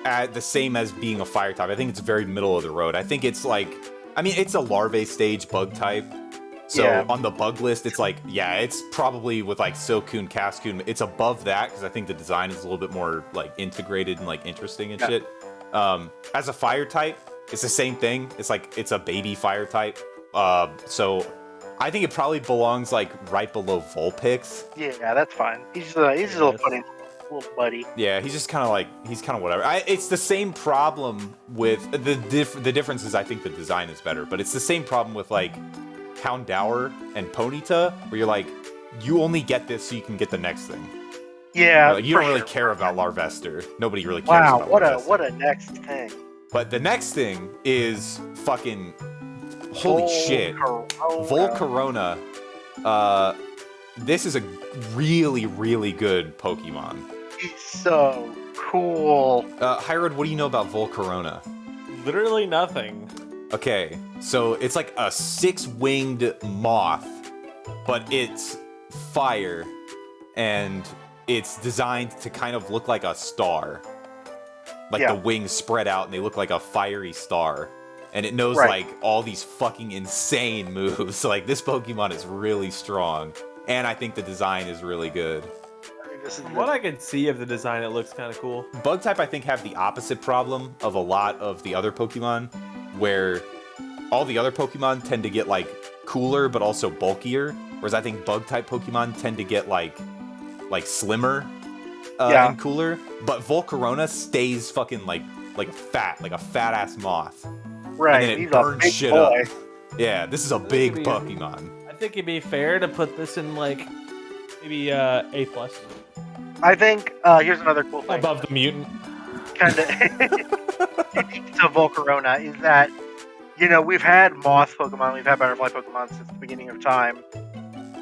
the same as being a fire type. I think it's very middle of the road. I think it's like, I mean, it's a larvae stage bug type. So on the bug list, it's like, yeah, it's probably with like Silcoon, Cascoon, it's above that because I think the design is a little bit more like integrated and like interesting and shit. As a fire type, it's the same thing. It's like, it's a baby fire type. So I think it probably belongs like right below Vulpix. Yeah, that's fine. He's a little funny little buddy. Yeah, he's just kind of whatever. It's the same problem with the difference is I think the design is better, but it's the same problem with like Houndour and Ponyta, where you're like, you only get this so you can get the next thing. Yeah, like, you don't really care about Larvester. Nobody really cares about Larvester. What a next thing. But the next thing is fucking holy shit. Volcarona. This is a really, really good Pokemon. He's so cool. Hyrode, what do you know about Volcarona? Literally nothing. Okay, so it's like a 6-winged moth, but it's fire, and it's designed to kind of look like a star. Like the wings spread out and they look like a fiery star. And it knows like all these fucking insane moves. So like this Pokemon is really strong. And I think the design is really good. From what I can see of the design, it looks kind of cool. Bug type I think have the opposite problem of a lot of the other Pokemon, where all the other Pokemon tend to get like cooler but also bulkier. Whereas I think bug type Pokemon tend to get like slimmer and cooler. But Volcarona stays fucking like a fat ass moth. Right. And then it burns shit up. Yeah, this is a big Pokemon. I think it'd be fair to put this in like maybe A+. I think here's another cool thing. Above the mutant. kind of unique to Volcarona is that, we've had moth Pokemon, we've had butterfly Pokemon since the beginning of time,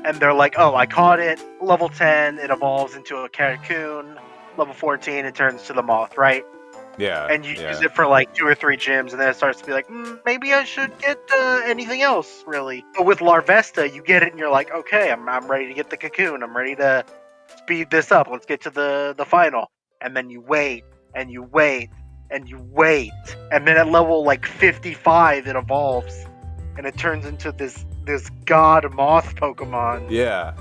and they're like, oh, I caught it, level 10, it evolves into a Cocoon, level 14, it turns to the moth, right? Yeah. And you use it for like 2 or 3 gyms, and then it starts to be like, maybe I should get anything else, really. But with Larvesta, you get it, and you're like, okay, I'm ready to get the Cocoon. I'm ready to speed this up. Let's get to the final. And then you wait, and you wait, and you wait, and then at level like 55, it evolves, and it turns into this god moth Pokemon. Yeah.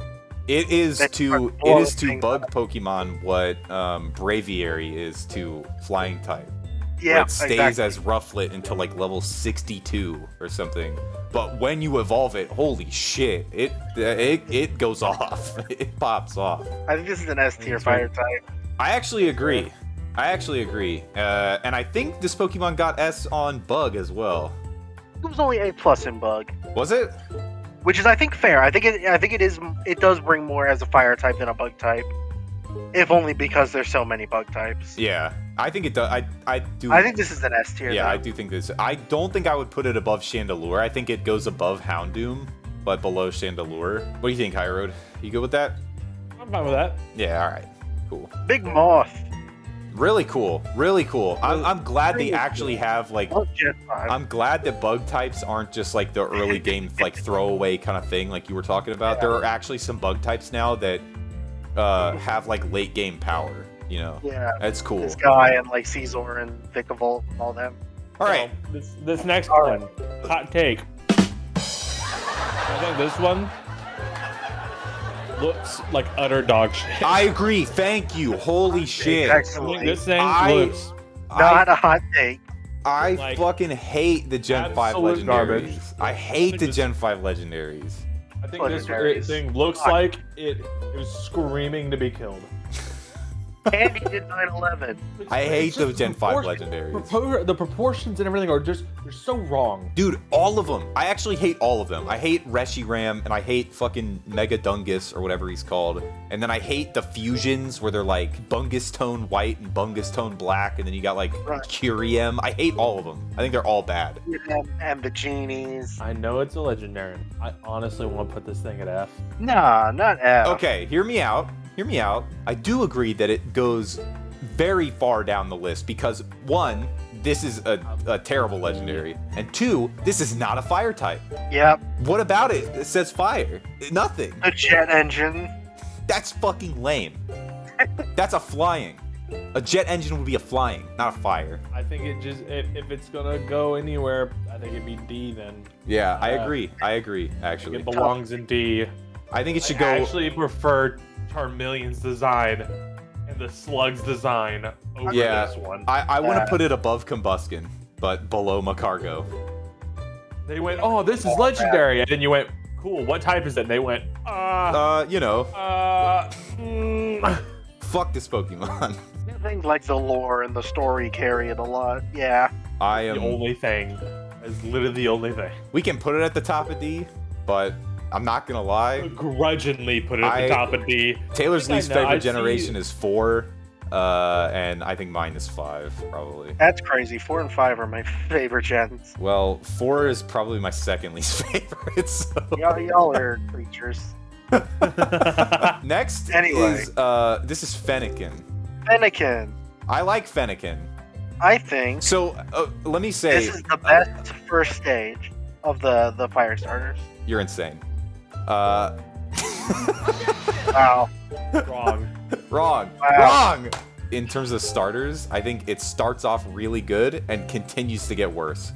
It is to bug Pokemon what Braviary is to flying type. Yeah, it stays as Rufflet until like level 62 or something. But when you evolve it, holy shit, it goes off. It pops off. I think this is an S tier fire type. I actually agree. And I think this Pokemon got S on Bug as well. It was only A+ in Bug. Was it? Which is, I think, fair. I think it does bring more as a fire type than a bug type, if only because there's so many bug types. Yeah, I think it does. I do. I think this is an S tier. Yeah, though. I do think this. I don't think I would put it above Chandelure. I think it goes above Houndoom, but below Chandelure. What do you think, Hyrode? You good with that? I'm fine with that. Yeah. All right. Cool. Big Moth. Really cool. Really cool. I'm glad they actually have like. I'm glad that bug types aren't just like the early game like throwaway kind of thing like you were talking about. Yeah. There are actually some bug types now that have like late game power. Yeah. That's cool. This guy and like Caesar and Vikavolt and all them. All right. So, this next one, hot take. I think this one looks like utter dog shit. I agree. Thank you. Holy shit. Excellent. This thing looks not a hot take. I fucking hate the Gen 5 legendaries. Garbage. I hate the Gen 5 legendaries. I think this thing looks like it was screaming to be killed. And he did 9/11. I hate those Gen 5 legendaries. The proportions and everything are they're so wrong. Dude, all of them. I actually hate all of them. I hate Reshiram, and I hate fucking Mega Dungus, or whatever he's called. And then I hate the fusions where they're like Bungus Tone White and Bungus Tone Black, and then you got like Curiem. I hate all of them. I think they're all bad. And the genies. I know it's a legendary. I honestly want to put this thing at F. Nah, not F. Okay, hear me out. I do agree that it goes very far down the list because, one, this is a terrible legendary, and two, this is not a fire type. Yep. What about it? It says fire. Nothing. A jet engine. That's fucking lame. That's a flying. A jet engine would be a flying, not a fire. I think it just, if it's gonna go anywhere, I think it'd be D then. Yeah, I agree, actually. It belongs in D. I think it should go... I actually prefer Charmeleon's design and the Slug's design over this one. I want to put it above Combuskin, but below Macargo. They went, oh, this is legendary, and then you went, cool, what type is it? And they went, fuck this Pokemon. Things like the lore and the story carry it a lot. Yeah. The only thing. It's literally the only thing. We can put it at the top of D, but I'm not gonna lie. Begrudgingly put it at the top of D. Taylor's least favorite generation is 4, and I think mine is 5, probably. That's crazy. 4 and 5 are my favorite gens. Well, 4 is probably my second least favorite. So. Y'all are creatures. Next is this is Fennekin. Fennekin. I like Fennekin. I think. So let me say this is the best first stage of the fire starters. You're insane. Wow. Wrong. Wow. Wrong! In terms of starters, I think it starts off really good and continues to get worse.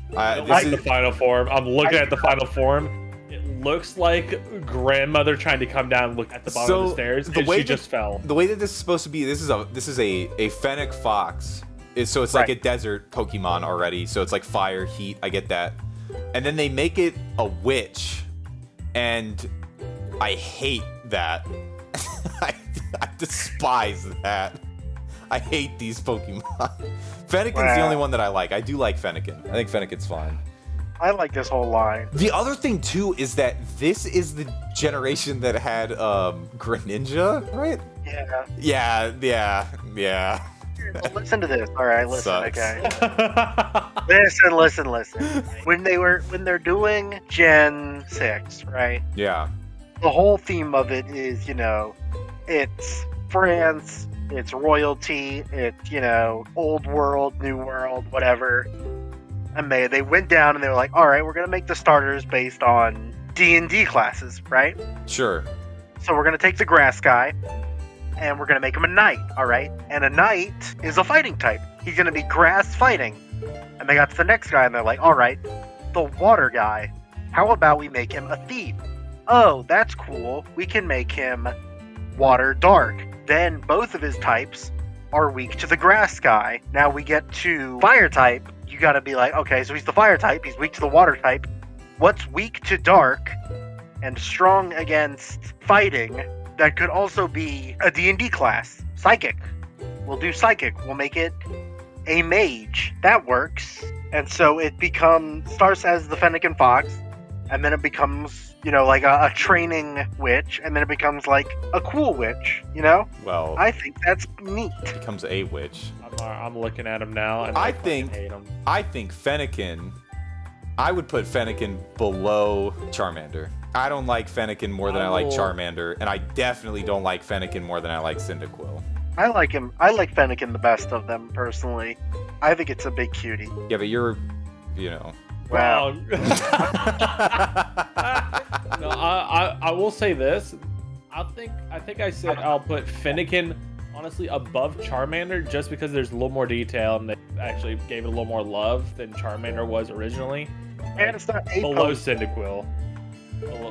This is the final form. I'm looking at the final form. It looks like grandmother trying to come down and look at the bottom of the stairs, and she just fell. The way that this is supposed to be, this is a Fennec Fox. So it's like a desert Pokemon already. So it's like fire, heat. I get that. And then they make it a witch, and I hate that. I despise that. I hate these Pokemon. Fennekin's the only one that I like. I do like Fennekin. I think Fennekin's fine. I like this whole line. The other thing, too, is that this is the generation that had Greninja, right? Yeah. Yeah. well, listen to this. All right, listen. Sucks. Okay. Listen. When they're doing Gen 6, right? Yeah. The whole theme of it is, it's France, it's royalty, it's, old world, new world, whatever. And they went down and they were like, all right, we're going to make the starters based on D&D classes, right? Sure. So we're going to take the grass guy and we're going to make him a knight, all right? And a knight is a fighting type. He's going to be grass fighting. And they got to the next guy and they're like, all right, the water guy, how about we make him a thief? Oh, that's cool. We can make him water dark. Then both of his types are weak to the grass guy. Now we get to fire type. You gotta be like, okay, so he's the fire type. He's weak to the water type. What's weak to dark and strong against fighting that could also be a D&D class? Psychic. We'll do psychic. We'll make it a mage. That works. And so it starts as the Fennekin Fox, and then it becomes, like a training witch, and then it becomes like a cool witch, Well, I think that's neat. it becomes a witch. I'm looking at him now, and I fucking think hate him. Fennekin, I would put Fennekin below Charmander. I don't like Fennekin more than I like Charmander, and I definitely don't like Fennekin more than I like Cyndaquil. I like him. I like Fennekin the best of them, personally. I think it's a big cutie. Yeah, but you're, Wow. No, I will say this. I think I said I'll put Fennekin honestly above Charmander just because there's a little more detail and they actually gave it a little more love than Charmander was originally. And it's not a Below post. Cyndaquil.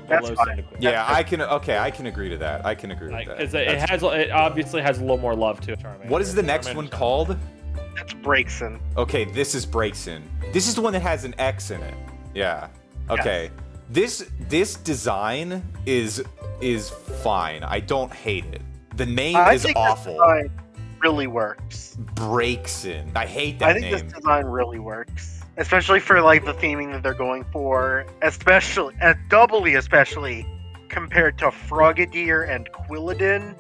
That's Below fine. Cyndaquil. Yeah, I can agree to that. I can agree with that. Because it obviously has a little more love to it. Charmander. What is the next one called? That's Braixen. Okay, this is Braixen. This is the one that has an X in it. Yeah. Okay. Yes. This design is fine. I don't hate it. The name is awful. This design really works. Braixen. I hate that name. I think this design really works, especially for like the theming that they're going for, especially compared to Frogadier and Quilladin.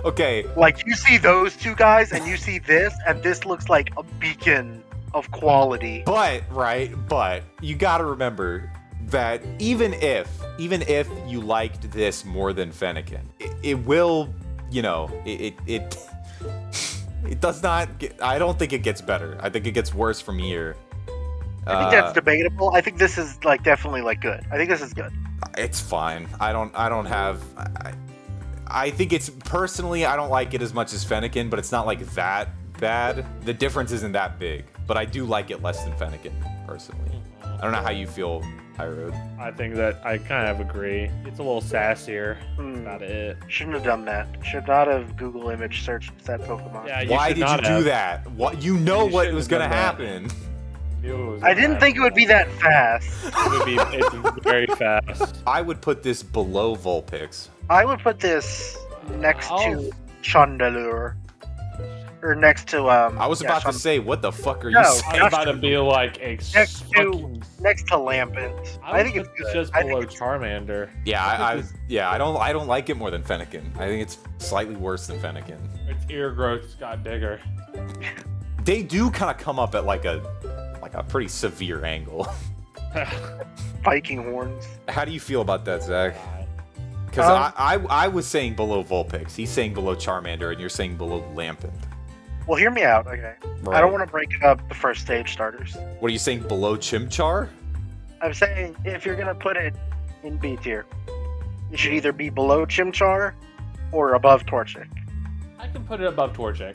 Okay. Like, you see those two guys and you see this, and this looks like a beacon of quality. But you gotta remember that even if you liked this more than Fennekin, it will, it does not I don't think it gets better. I think it gets worse from here. I think that's debatable. I think this is like definitely like good. I think this is good. It's fine. I think it's personally, I don't like it as much as Fennekin, but it's not like that bad. The difference isn't that big, but I do like it less than Fennekin personally. I don't know how you feel, hyrode. I think that I kind of agree. It's a little sassier. That's about it. Shouldn't have done that. Should not have Google image searched that Pokemon. Yeah, why did you do that? What what was gonna happen? I didn't think it would be that fast. It's very fast. I would put this below Vulpix. I would put this next to Chandelure. Or next to I was about to say, what the fuck are you saying? I was about to be like next to Lampent. I think it's good. Just below Charmander. Yeah, I don't like it more than Fennekin. I think it's slightly worse than Fennekin. Its ear growth's got bigger. They do kind of come up at like a pretty severe angle. Viking horns. How do you feel about that, Zach? Because I was saying below Vulpix, he's saying below Charmander, and you're saying below Lampent. Well, hear me out, okay? Right. I don't want to break up the first stage starters. What are you saying, below Chimchar? I'm saying if you're going to put it in B tier, it should either be below Chimchar or above Torchic. I can put it above Torchic.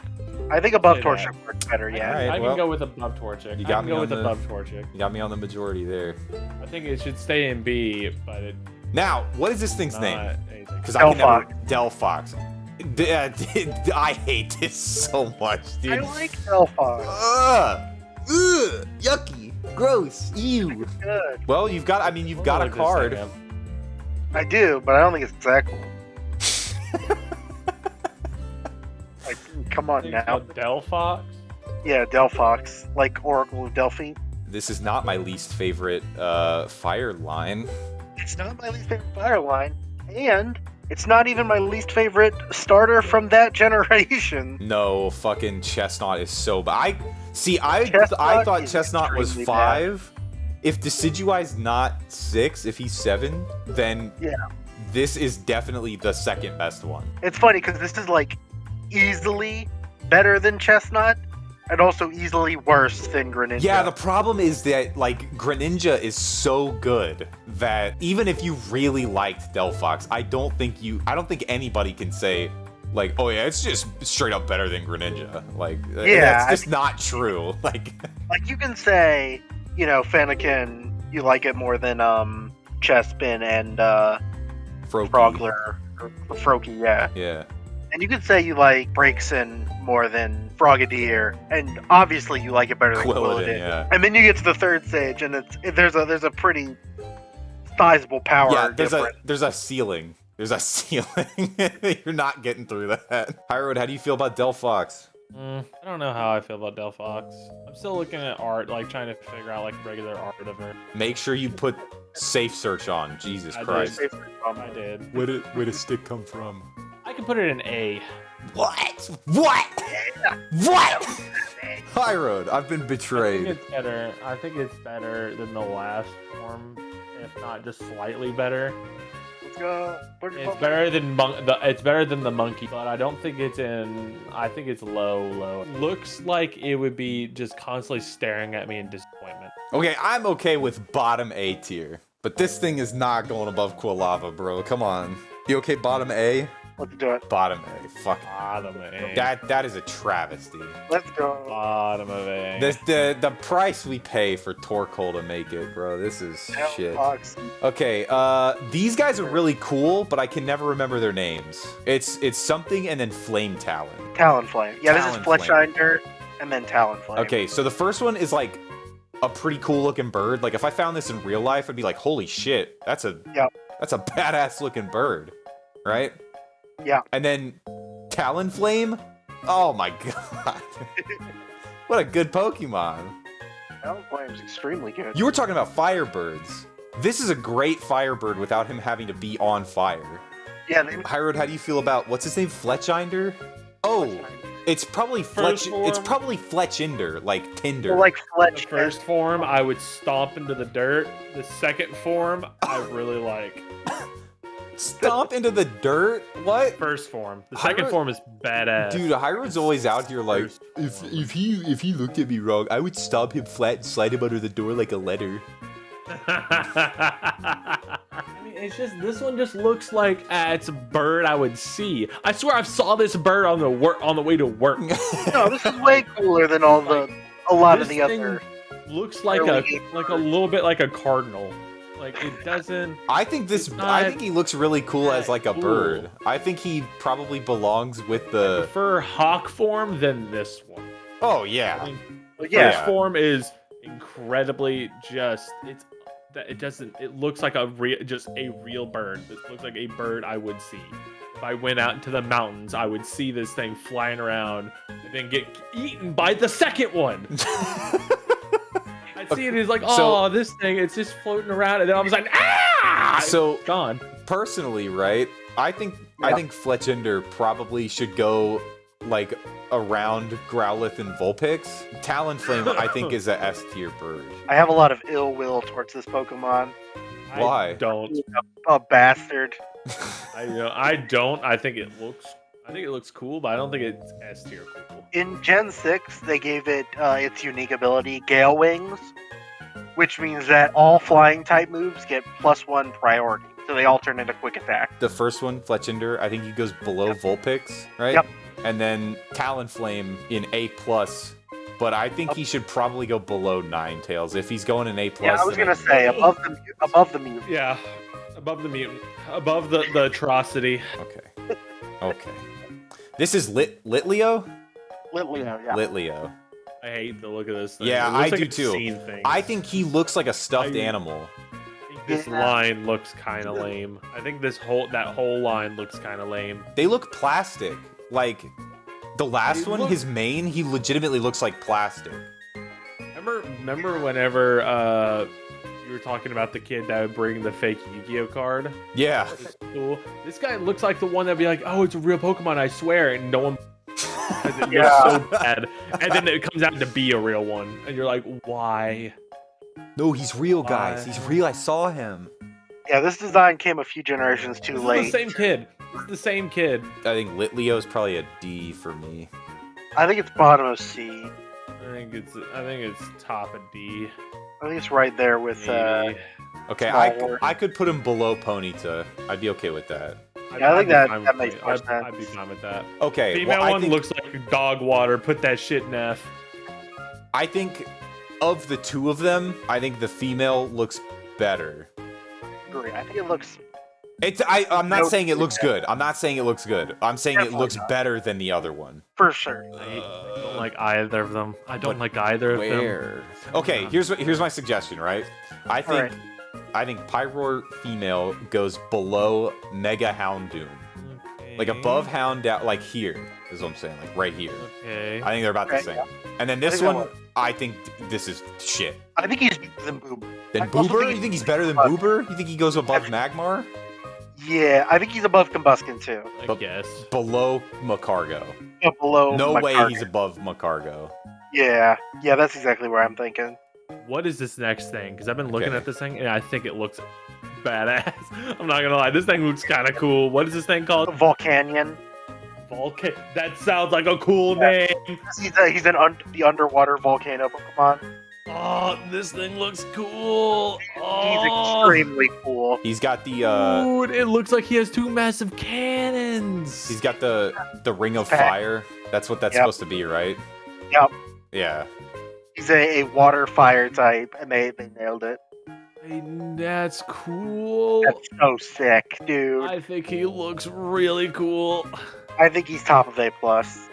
I think above Torchic works better, yeah. I can go with above Torchic. You got me on above Torchic. You got me on the majority there. I think it should stay in B, but it... Now, what is this thing's name? Because Delphox. I hate this so much, dude. I like Delphox. Yucky. Gross. Ew. Good. Well, you've got a card. I do, but I don't think it's that cool. Like, come on now. Delphox? Yeah, Delphox. Like Oracle of Delphi. This is not my least favorite fire line. It's not my least favorite fire line, and It's not even my least favorite starter from that generation. No, fucking Chestnut is so bad. I thought Chestnut was 5. Bad. If Decidueye's not 6, if he's 7, then this is definitely the second best one. It's funny because this is like easily better than Chestnut, and also easily worse than Greninja. Yeah, the problem is that like Greninja is so good that even if you really liked Delphox, I don't think anybody can say like, oh yeah, it's just straight up better than Greninja. Like, that's just not true. Like you can say, you know, Fennekin, you like it more than Chespin and Frogler, or Froakie, yeah. Yeah. And you could say you like Braixen more than Frogadier, and obviously you like it better than Quilladin. Yeah. And then you get to the third stage, and there's a pretty sizable power difference. There's a ceiling. There's a ceiling. You're not getting through that. Hyrode, how do you feel about Delphox? I don't know how I feel about Delphox. I'm still looking at art, like trying to figure out like regular art of her. Make sure you put safe search on. Jesus Christ. I did. Where did a stick come from? I can put it in A. What? Hyrode, I've been betrayed. I think it's better than the last form, if not just slightly better. Let's go. It's better than the monkey, but I don't think it's in. I think it's low. Looks like it would be just constantly staring at me in disappointment. Okay, I'm okay with bottom A tier, but this thing is not going above Quilava, bro. Come on. You okay, bottom A? Let's do it. Bottom A. Fuck. Bottom A. That is a travesty. Let's go. Bottom of A. The price we pay for Torkoal to make it, bro. This is shit. Okay, these guys are really cool, but I can never remember their names. It's something and then Flame Talon. Talonflame. Yeah, this is Fletchinder and then Talonflame. Okay, so the first one is like a pretty cool looking bird. Like if I found this in real life, I'd be like, holy shit, that's a badass looking bird, right? Yeah. And then Talonflame? Oh my god. What a good Pokemon. Talonflame's extremely good. You were talking about Firebirds. This is a great Firebird without him having to be on fire. Yeah. Hyrode, how do you feel about, what's his name? Fletchinder? Oh, it's probably Fletchinder, like Tinder. Well, like Fletch. The first form, I would stomp into the dirt. The second form, I really like. Stomp into the dirt? What? First form. The second form is badass. Dude, Hyrode's always out here like, if he looked at me wrong, I would stomp him flat and slide him under the door like a letter. I mean, it's just, this one just looks like it's a bird I would see. I swear I saw this bird on the way to work. No, this is way cooler than a lot of the other. Looks like a little bit like a cardinal. Like it doesn't. I think he looks really cool as like a bird. I think he probably belongs with the. I prefer hawk form than this one. Oh yeah. I mean, first form is incredibly it looks like just a real bird. This looks like a bird I would see. If I went out into the mountains, I would see this thing flying around and then get eaten by the second one. I see it, it's like, this thing, it's just floating around, and then I was like, so it's gone. Personally, right? I think Fletchinder probably should go like around Growlithe and Vulpix. Talonflame, I think, is a S tier bird. I have a lot of ill will towards this Pokemon. Why? I don't. A bastard. I don't. I think it looks cool, but I don't think it's S tier cool. In Gen 6, they gave it its unique ability, Gale Wings, which means that all flying type moves get +1 priority. So they all turn into quick attack. The first one, Fletchinder, I think he goes below Vulpix, right? Yep. And then Talonflame in A+, but I think he should probably go below Ninetales. If he's going in A+. Yeah, I was going to say, above the mutant. Yeah, above the mutant. Above the atrocity. Okay. This is Litleo? Litleo, yeah. Litleo. I hate the look of this thing. Yeah, I do like too. I think he looks like a stuffed animal. I think this line looks kind of lame. I think that whole line looks kind of lame. They look plastic. Like the last one, his mane, he legitimately looks like plastic. Remember whenever you were talking about the kid that would bring the fake Yu-Gi-Oh card. Yeah. Cool. This guy looks like the one that'd be like, "Oh, it's a real Pokemon, I swear," and no one. Because it looks so bad, and then it comes out to be a real one, and you're like, "Why?" No, he's real, guys. He's real. I saw him. Yeah, this design came a few generations too late. It's the same kid. It's the same kid. I think Litleo's probably a D for me. I think it's bottom of C. I think it's top of D. I think it's right there with. Okay, I could put him below Ponyta. I'd be okay with that. Yeah, I think that makes more sense. I'd be fine with that. Okay, female one looks like dog water. Put that shit in F. I think of the two of them, I think the female looks better. Agree. I think it looks. I'm not saying it looks good. I'm not saying it looks good. I'm saying it looks better than the other one. For sure. I don't like either of them. I don't like either of them. Okay, here's my suggestion, right? I think Pyroar female goes below Mega Houndour. Okay. Like above Houndour, like here is what I'm saying, like right here. Okay. I think they're about the same. And then this one, I think this is shit. I think he's better than Boober. Then Boober? You think he's better than Boober? You think he goes above Magmar? Yeah, I think he's above Combuskin too. I guess. Below Macargo. Below No Macargo. way he's above Macargo. Yeah, that's exactly where I'm thinking. What is this next thing? Because I've been looking at this thing, and I think it looks badass. I'm not gonna lie, this thing looks kind of cool. What is this thing called? Volcanion. That sounds like a cool name. He's the underwater volcano Pokemon. Oh, this thing looks cool. He's extremely cool. He's got the dude, it looks like he has two massive cannons. He's got the ring of fire. That's what that's supposed to be, right? Yep. Yeah. He's a water fire type, and they nailed it. That's cool. That's so sick, dude. I think he looks really cool. I think he's top of A+.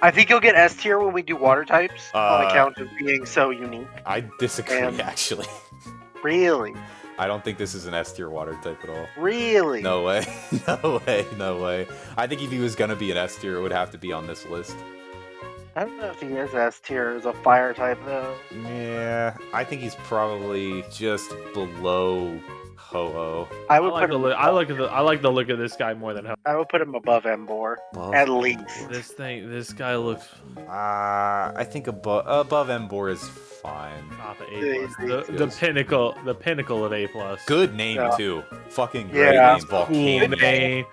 I think he'll get S tier when we do water types on account of being so unique. I disagree, actually. Really? I don't think this is an S tier water type at all. Really? No way. No way. No way. I think if he was gonna be an S tier, it would have to be on this list. I don't know if he is S tier as a fire type though. Yeah, I think he's probably just below Ho-Oh. I like the look of this guy more than Ho-Oh. I would put him above Emboar, at least. This guy looks. I think above Emboar is fine. Top of A+. The pinnacle of A+. Good name too. Fucking great name. Volcano. Cool name.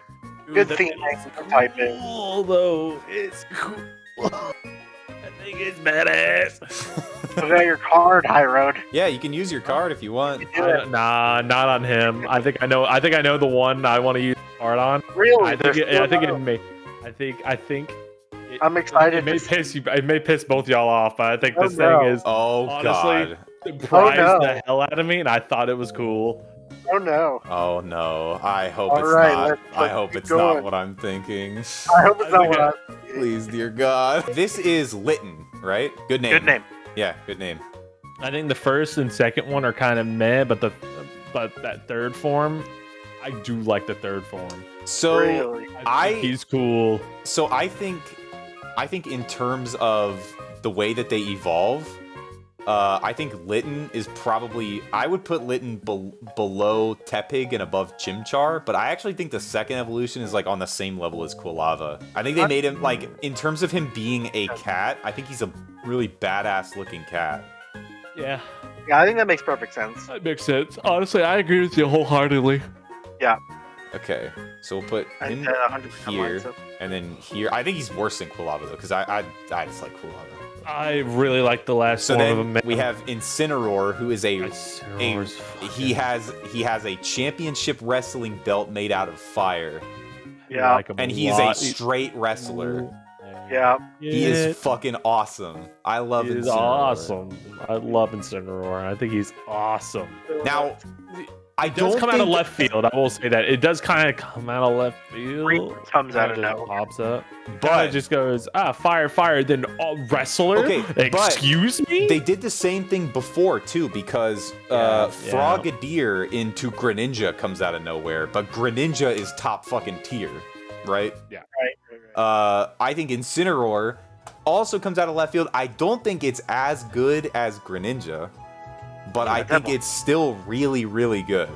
Good theme name for typing. Cool though. It's cool. I think it's badass. You got your card, hyrode. Yeah, you can use your card if you want. Nah, not on him. I think I know the one I want to use the card on. Really? I think. I'm excited. It may piss both y'all off, but I think this thing is honestly surprised the hell out of me, and I thought it was cool. Oh no. Oh no. I hope it's not. I hope it's not what I'm thinking. I hope it's not what I'm thinking. Please, dear God. This is Litten, right? Good name. Good name. Yeah, good name. I think the first and second one are kind of meh, but that third form, I do like the third form. So really? I think he's cool. So I think in terms of the way that they evolve, I think Litten is probably... I would put Litten below Tepig and above Chimchar, but I actually think the second evolution is like on the same level as Quilava. I think they made him, like, in terms of him being a cat, I think he's a really badass looking cat. Yeah. Yeah, I think that makes perfect sense. That makes sense. Honestly, I agree with you wholeheartedly. Yeah. Okay, so we'll put him here, and then here. I think he's worse than Quilava, though, because I just like Quilava. I really like the last form of him. We have Incineroar, who is he has a championship wrestling belt made out of fire. Yeah, and he is a straight wrestler. Yeah, he is fucking awesome. I love Incineroar. He's awesome. I love Incineroar. I think he's awesome. Now, it does come out of left field. I will say that it does kind of come out of left field. Comes out of nowhere. Pops up, but it just goes fire. Then wrestler. Okay, excuse me. They did the same thing before too, because Frogadier into Greninja comes out of nowhere, but Greninja is top fucking tier, right? Yeah. Right. I think Incineroar also comes out of left field. I don't think it's as good as Greninja. but I think it's still really, really good.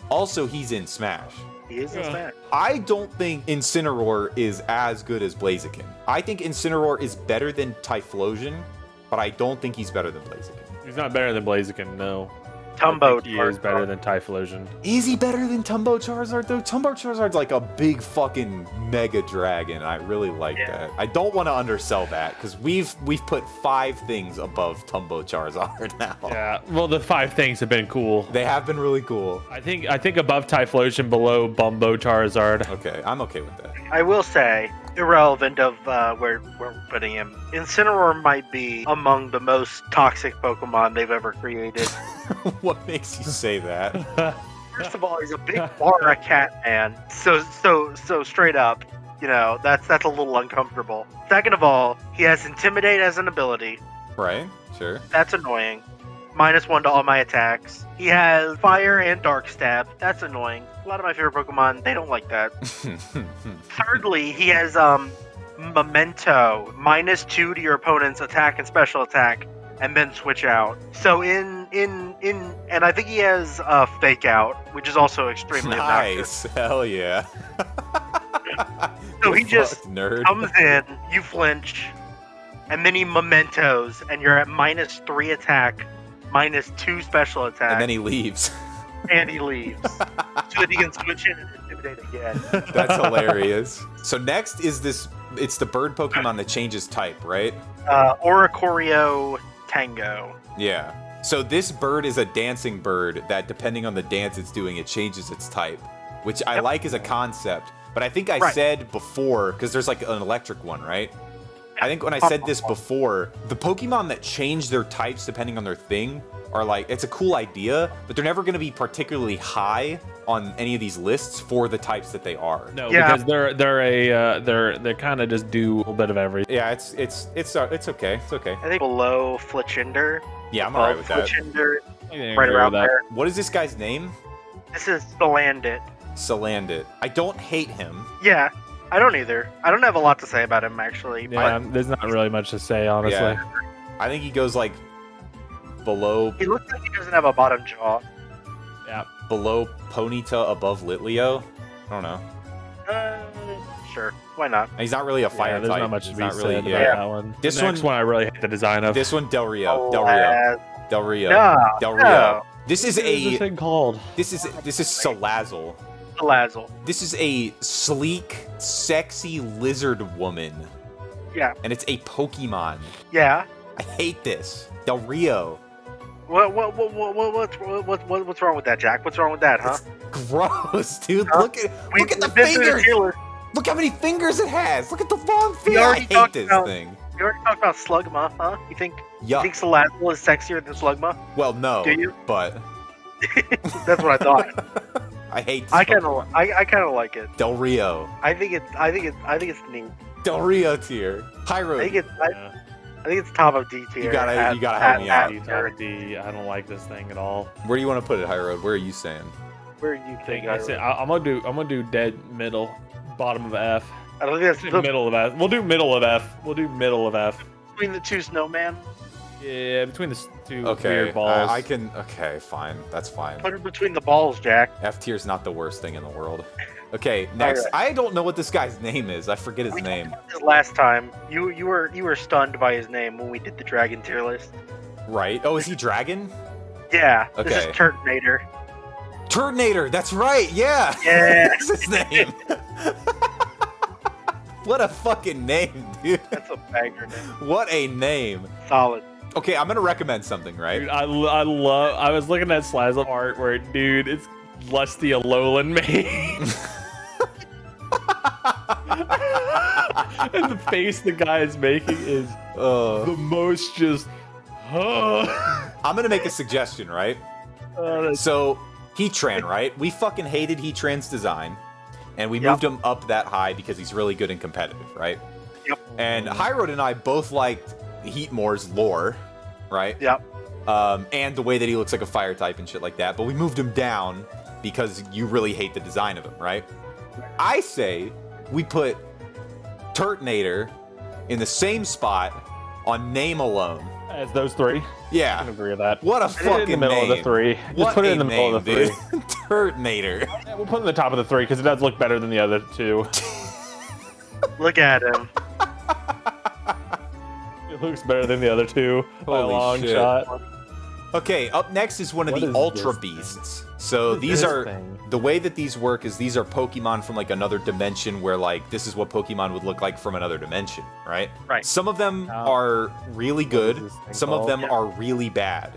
Also, he's in Smash. He is in Smash. I don't think Incineroar is as good as Blaziken. I think Incineroar is better than Typhlosion, but I don't think he's better than Blaziken. He's not better than Blaziken, no. Tumbo he is better than Typhlosion. Is he better than Tumbo Charizard, though? Tumbo Charizard's like a big fucking mega dragon. I really like that. I don't want to undersell that, because we've put 5 things above Tumbo Charizard now. Yeah, well, the 5 things have been cool. They have been really cool. I think above Typhlosion, below Bumbo Charizard. Okay, I'm okay with that. I will say, irrelevant of where we're putting him, Incineroar might be among the most toxic Pokemon they've ever created. What makes you say that? First of all, he's a big Mara cat man. So straight up, that's a little uncomfortable. Second of all, he has Intimidate as an ability. Right, sure. That's annoying. -1 to all my attacks. He has Fire and Dark Stab. That's annoying. A lot of my favorite Pokemon, they don't like that. Thirdly, he has Memento, -2 to your opponent's attack and special attack, and then switch out. So and I think he has Fake Out, which is also extremely obnoxious. Nice, hell yeah. So he just nerd. comes in, you flinch, and then he Mementos, and you're at -3 attack, -2 special attack. And then he leaves. And he leaves. So that he can switch in and intimidate again. That's hilarious. So next is this, it's the bird Pokemon that changes type, right? Oricorio Tango. Yeah. So this bird is a dancing bird that, depending on the dance it's doing, it changes its type, which I like as a concept. But I think I said before, because there's like an electric one, right? I think when I said this before, the Pokemon that change their types depending on their thing are like, it's a cool idea, but they're never going to be particularly high on any of these lists for the types that they are. No, because they kind of just do a little bit of everything. Yeah, it's okay. It's okay. I think below Fletchinder. Yeah, I'm alright with that. Fletchinder, right around there. What is this guy's name? This is Salandit. Salandit. I don't hate him. Yeah, I don't either. I don't have a lot to say about him, actually. Yeah, there's not really much to say, honestly. Yeah. I think he goes like below. He looks like he doesn't have a bottom jaw. Yeah. Below Ponyta, above Litleo. I don't know. Sure. Why not? He's not really a fire there's type. not much to He's be not said really, about yeah. that one. This the next one I really hate the design of. This one, Del Rio. No. Del Rio. This is What is this thing called? This is Salazzle. Salazzle. This is a sleek, sexy lizard woman. Yeah. And it's a Pokemon. Yeah. I hate this. Del Rio. What's wrong with that, Jack? What's wrong with that, huh? It's gross, dude. Huh? Look at the fingers. Look how many fingers it has. Look at the long fingers. I hate this thing. You already talked about Slugma, huh? You think Yuck. Salazzle is sexier than Slugma? Well, no. Do you? But that's what I thought. I hate this I kind of like it. Del Rio. I think it's neat. Del Rio tier. Hyrode. I think it's top of D tier. You gotta help me out. D. I don't like this thing at all. Where do you want to put it, Hyrode? Where are you saying? Where do you think? I'm gonna do dead middle, bottom of F. I don't think that's the middle of F. We'll do middle of F. Between the two snowman. Yeah, between the two okay, weird balls. I can. Okay, fine. That's fine. Put it between the balls, Jack. F tier's not the worst thing in the world. Okay, next. Right. I don't know what this guy's name is. I forget his name. Last time, you were stunned by his name when we did the dragon tier list. Right. Oh, is he dragon? Yeah. Okay. This is Turtonator. Turtonator. That's right. Yeah. Yeah. That's his name. What a fucking name, dude. That's a banger name. What a name. Solid. Okay, I'm gonna recommend something, right? Dude, I was looking at Slazzle art where, dude, it's Lusty Alolan mane. And the face the guy is making is the most just. I'm gonna make a suggestion, right? So Heatran, right? We fucking hated Heatran's design, and we moved him up that high because he's really good and competitive, right? Yep. And Hyrode and I both liked Heatmore's lore, right? Yep. And the way that he looks like a fire type and shit like that. But we moved him down because you really hate the design of him, right? I say we put Turtonator in the same spot on name alone. As those three. I Yeah. can agree with that. What a Put it in fucking the middle name. of the three. Just What put it a in the middle of the name, three. dude. Turtonator. Yeah, we'll put it in the top of the three because it does look better than the other two. Look at him. It looks better than the other two by a Holy long shit. shot. Okay, up next is one of What the is Ultra this thing? Beasts. So What is these this are thing? the way that these work is these are Pokemon from like another dimension where like this is what Pokemon would look like from another dimension, right? Right. Some of them Oh. are really good. this thing Some of called? them Yeah. are really bad.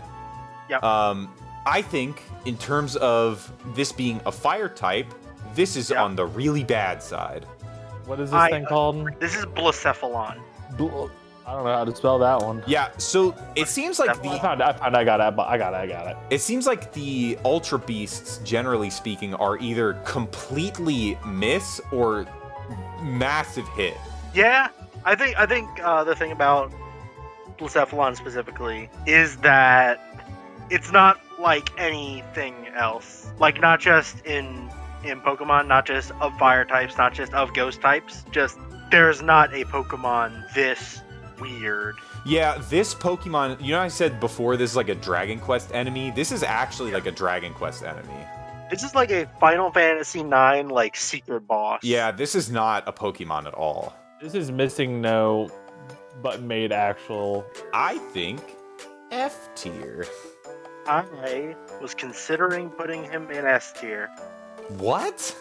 Yep. I think in terms of this being a fire type, this is Yeah. on the really bad side. What is this thing called? This is Blacephalon. I don't know how to spell that one. Yeah, so it seems like I got it. It seems like the Ultra Beasts, generally speaking, are either completely miss or massive hit. Yeah, I think the thing about Blacephalon specifically is that it's not like anything else. Like not just in Pokemon, not just of fire types, not just of ghost types. Just there's not a Pokemon this weird. Yeah, this Pokemon, you know, I said before this is like a Dragon Quest enemy. This is actually like a Dragon Quest enemy. This is like a Final Fantasy IX like secret boss. Yeah, this is not a Pokemon at all. This is missing no, but made actual. I think F tier. I was considering putting him in S tier. What?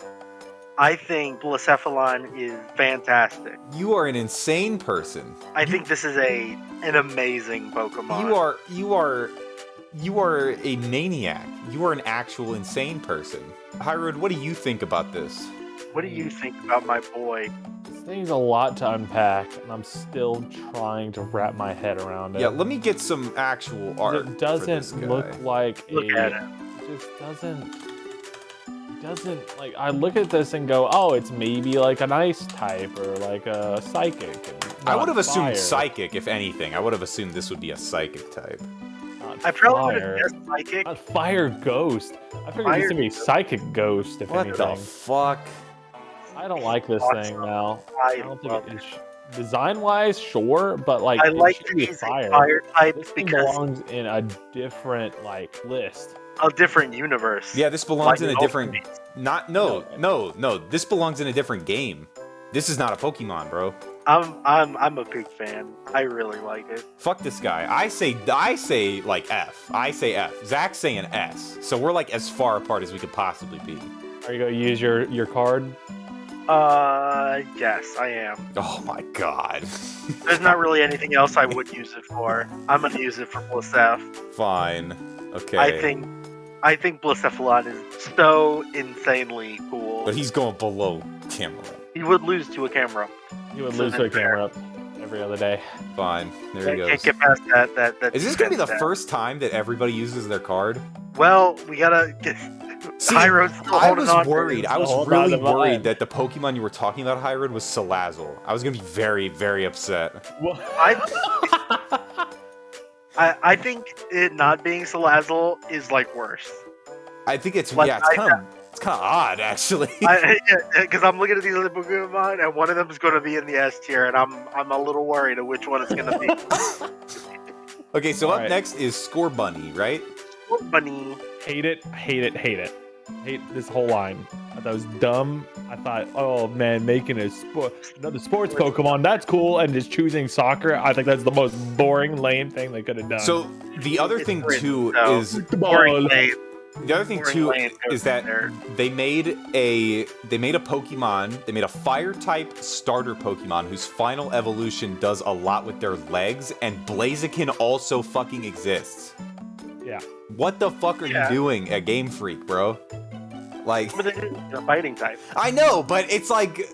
I think Blacephalon is fantastic. You are an insane person. I think this is an amazing Pokemon. You are a maniac. You are an actual insane person. Hyrode, what do you think about this? What do you think about my boy? This thing's a lot to unpack, and I'm still trying to wrap my head around it. Yeah, let me get some actual art. It doesn't look like Look at it. It just doesn't like. I look at this and go, oh, it's maybe like an ice type or like a psychic. and I would not have assumed fire. psychic, if anything. I would have assumed this would be a psychic type. Not I probably would fire. have guessed psychic. Not fire ghost. I figured this would be psychic ghost if What anything. the fuck? I don't like this thing now. I don't think love it is. Design-wise, sure, but like I it like should that be he's fire. a fire type This thing because belongs in a different like list. a different universe. Yeah, this belongs Like in a the different. Ultra Beast. No. This belongs in a different game. This is not a Pokemon, bro. I'm a big fan. I really like it. Fuck this guy. I say like F. I say F. Zach's saying S. So we're like as far apart as we could possibly be. Are you gonna use your card? Yes, I am. Oh my god. There's not really anything else I would use it for. I'm gonna use it for Blisef. Fine. Okay. I think Blacephalon is so insanely cool. But he's going below camera. He would lose to a camera. You would So lose to a then camera up every other day. Fine. There he I goes. can't get past that. Is this gonna be the defense first time that everybody uses their card? stat. Well, we gotta get. See, Hyrode's still I holding was on to worried. it. I was Hold really on to mine. worried that the Pokemon you were talking about, Hyrode, was Salazzle. I was gonna be very, very upset. I think it not being Salazzle is like worse. I think it's Like, it's kind of odd actually. Because I'm looking at these other Pokemon, and one of them is going to be in the S tier, and I'm a little worried of which one it's going to be. Okay, so up Alright. next is Scorbunny, right? Bunny. Hate it. Hate this whole line. I thought it was dumb. I thought, oh man, making another sports Pokemon, that's cool, and just choosing soccer, I think that's the most boring, lame thing they could have done. So the other It's thing written, too so- is Boring name. the other thing Boring too name goes is that there. they made a Pokemon, they made a fire type starter Pokemon whose final evolution does a lot with their legs, and Blaziken also fucking exists. yeah. What the fuck are you Yeah. doing at Game Freak, bro? Like, But it's a fighting type. I know, but it's like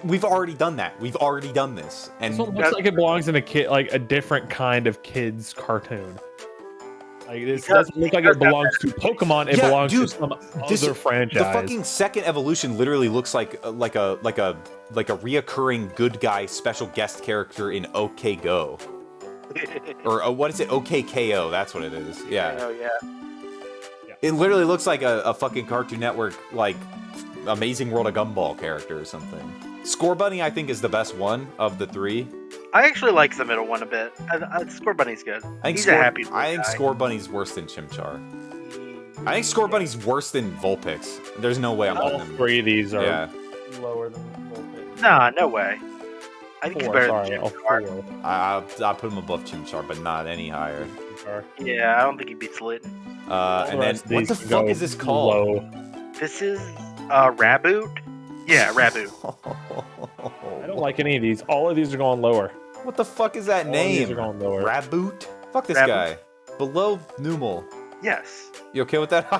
we've already done that. We've already done this, and This one looks like it belongs in a different kind of kids cartoon. Like this doesn't look like it belongs to Pokemon. It Yeah, belongs dude, to some this- other franchise. the fucking second evolution literally looks like a reoccurring good guy special guest character in OK Go. Or what is it? OKKO, that's what it is. Yeah. Oh yeah. It literally looks like a fucking Cartoon Network, like, Amazing World of Gumball character or something. Scorbunny, I think, is the best one of the three. I actually like the middle one a bit. Scorbunny's good. He's a happy little I think guy. Scorbunny's worse than Chimchar. I think Scorbunny's worse than Vulpix. There's no way I'm All putting him. 3 of these are Yeah. lower than Vulpix. Nah, no way. I think he's 4, better sorry. than Oh, Chimchar. 4. I'll put him above Chimchar, but not any higher. Yeah, I don't think he beats Litten. And then, rest of what these the can fuck go is this called? low. This is Raboot? Yeah, Raboot. I don't like any of these. All of these are going lower. What the fuck is that All of these name? are going lower. Raboot? Fuck this Raboot. guy. Below Numel. Yes. You okay with that?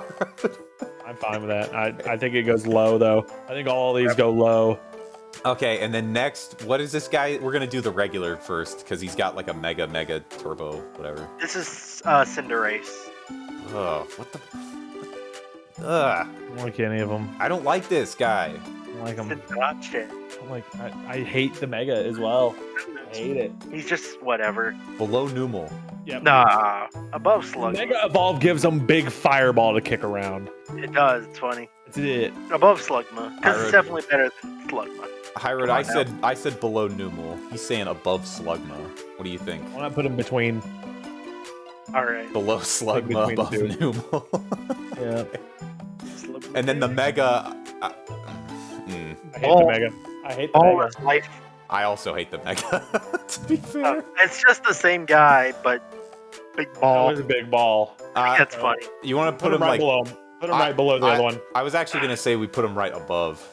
I'm fine with that. I think it goes low, though. I think all of these go low. Okay, and then next, what is this guy? We're gonna do the regular first, because he's got like a mega turbo, whatever. This is Cinderace. Oh, what the? Ugh. I don't like any of them. I don't like this guy. I don't like them. Cinderachit. I hate the Mega as well. I hate it. He's just whatever. Below Numel. Yep. Nah, above Slugma. Mega Evolve gives them big fireball to kick around. It does. It's funny. That's it. Above Slugma, because Hyrode. it's definitely better than Slugma. Hyrode, Come on I said below Numel. He's saying above Slugma. What do you think? Why not put him between? All right. Below Slugma, between above the two. Numel. Yeah. Slugma. And then the Mega. I hate the Mega. I hate the All Mega. his life. I also hate the Mega. To be fair. It's just the same guy, but big ball. Always a big ball. That's funny. You want to Put him right like? below him. Put him right below the other one. I was actually gonna say we put him right above.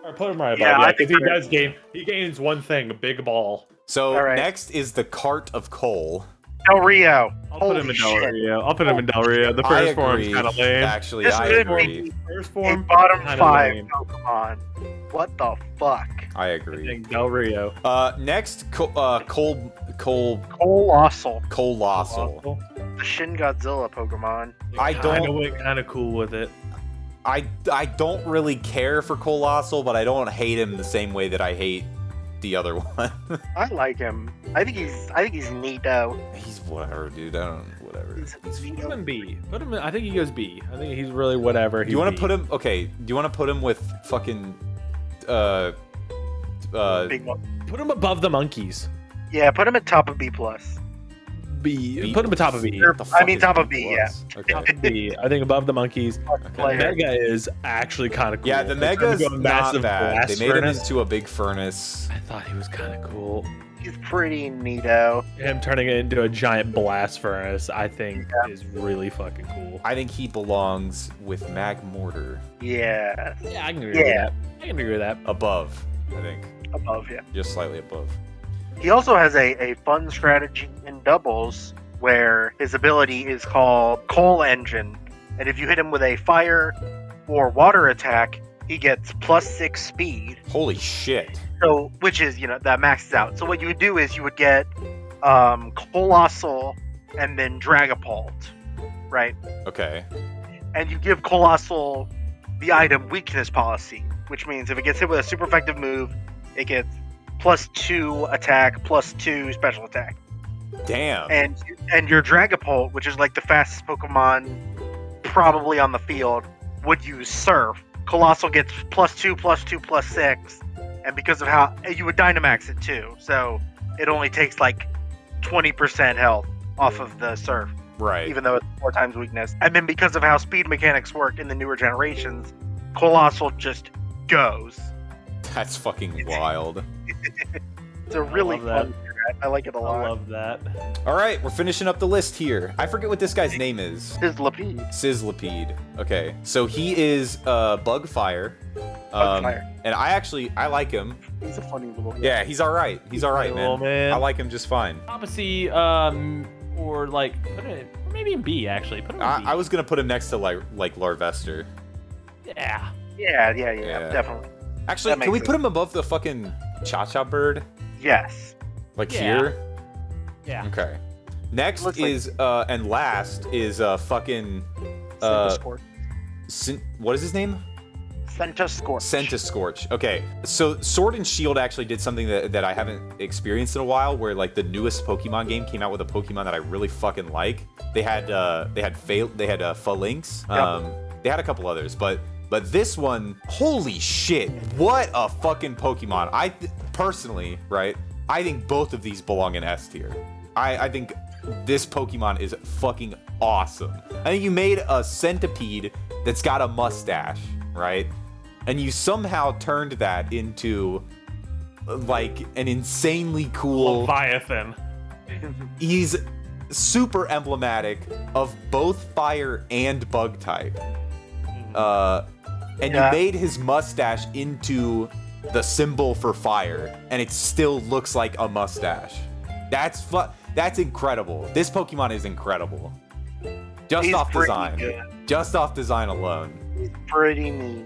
Or put him right above. Yeah, Yeah, I because think he does gain. He gains one thing, a big ball. So All right. next is the Cart of Coal. Del Rio. I'll put him in Del Rio. I'll put him in Del Rio. The I first form's agree. kind of lame. Actually, This I would agree. be First a form, bottom kinda 5 lame. Pokemon. What the fuck? I I agree. think Del Rio. Next, Colossal. Colossal. The Shin Godzilla Pokemon. I don't- went kind of cool with it. I don't really care for Colossal, but I don't hate him the same way that I hate the other one. I like him. I think he's neat though. He's whatever, dude. I don't whatever. He's Put him in B. Put him in, I think he goes B. I think he's really whatever. Do you want to put him? Okay. Do you want to put him with fucking? Big one. Put him above the monkeys. Yeah, put him at top of B plus. B. Put him atop of B. Or- The I fuck mean, is top of B+? B, yeah. Top Okay. of B. I think above the monkeys. The Player. Mega is actually kind of cool. Yeah, the They turned Mega's into a not massive bad. blast They made him furnace. into a big furnace. I thought he was kind of cool. He's pretty neato. Him turning it into a giant blast furnace, I think, is really fucking cool. I think he belongs with Magmortar. Yeah, Yeah, I can agree with that. I can agree with that. Above, I think. above, yeah. Just slightly above. He also has a fun strategy in doubles where his ability is called Coal Engine. And if you hit him with a fire or water attack, he gets +6 speed. Holy shit. So, which is, that maxes out. So what you would do is you would get Colossal and then Dragapult, right? Okay. And you give Colossal the item weakness policy, which means if it gets hit with a super effective move, it gets +2 attack, +2 special attack. Damn. And your Dragapult, which is like the fastest Pokemon probably on the field, would use Surf. Colossal gets +2, +2, +6, and because of how you would Dynamax it too, so it only takes like 20% health off of the Surf, Right. even though it's 4 times weakness. And then because of how speed mechanics work in the newer generations, Colossal just goes. That's fucking wild. It's a really love that. fun strat. I like it a I lot. love that. All right, we're finishing up the list here. I forget what this guy's name is. His Lapide. Sizzlipede. Okay, so he is Bugfire. Bugfire. And I like him. He's a funny little guy. Yeah, he's all right. He's all right, Little man. man. I like him just fine. Top of C, or like, put it, maybe in B actually. Put him in B. I was gonna put him next to like Larvester. Yeah. Yeah, Yeah. definitely. Actually, That can we makes put him above the fucking Cha-Cha bird? Yes. Like Yeah. here? Yeah. Okay. Next Looks like- is and last is fucking Centiskorch. what is his name? Centiskorch. Centiskorch. Okay, so Sword and Shield actually did something that I haven't experienced in a while, where like the newest Pokemon game came out with a Pokemon that I really fucking like. They had Phalanx. They had a couple others, but this one, holy shit, what a fucking Pokemon! Personally, right? I think both of these belong in S tier. I think this Pokemon is fucking awesome. I think you made a centipede that's got a mustache, right? And you somehow turned that into like an insanely cool Leviathan. He's super emblematic of both fire and bug type. And you made his mustache into the symbol for fire, and it still looks like a mustache. That's incredible. This Pokemon is incredible. Just off design. Good. Just off design alone. He's pretty neat.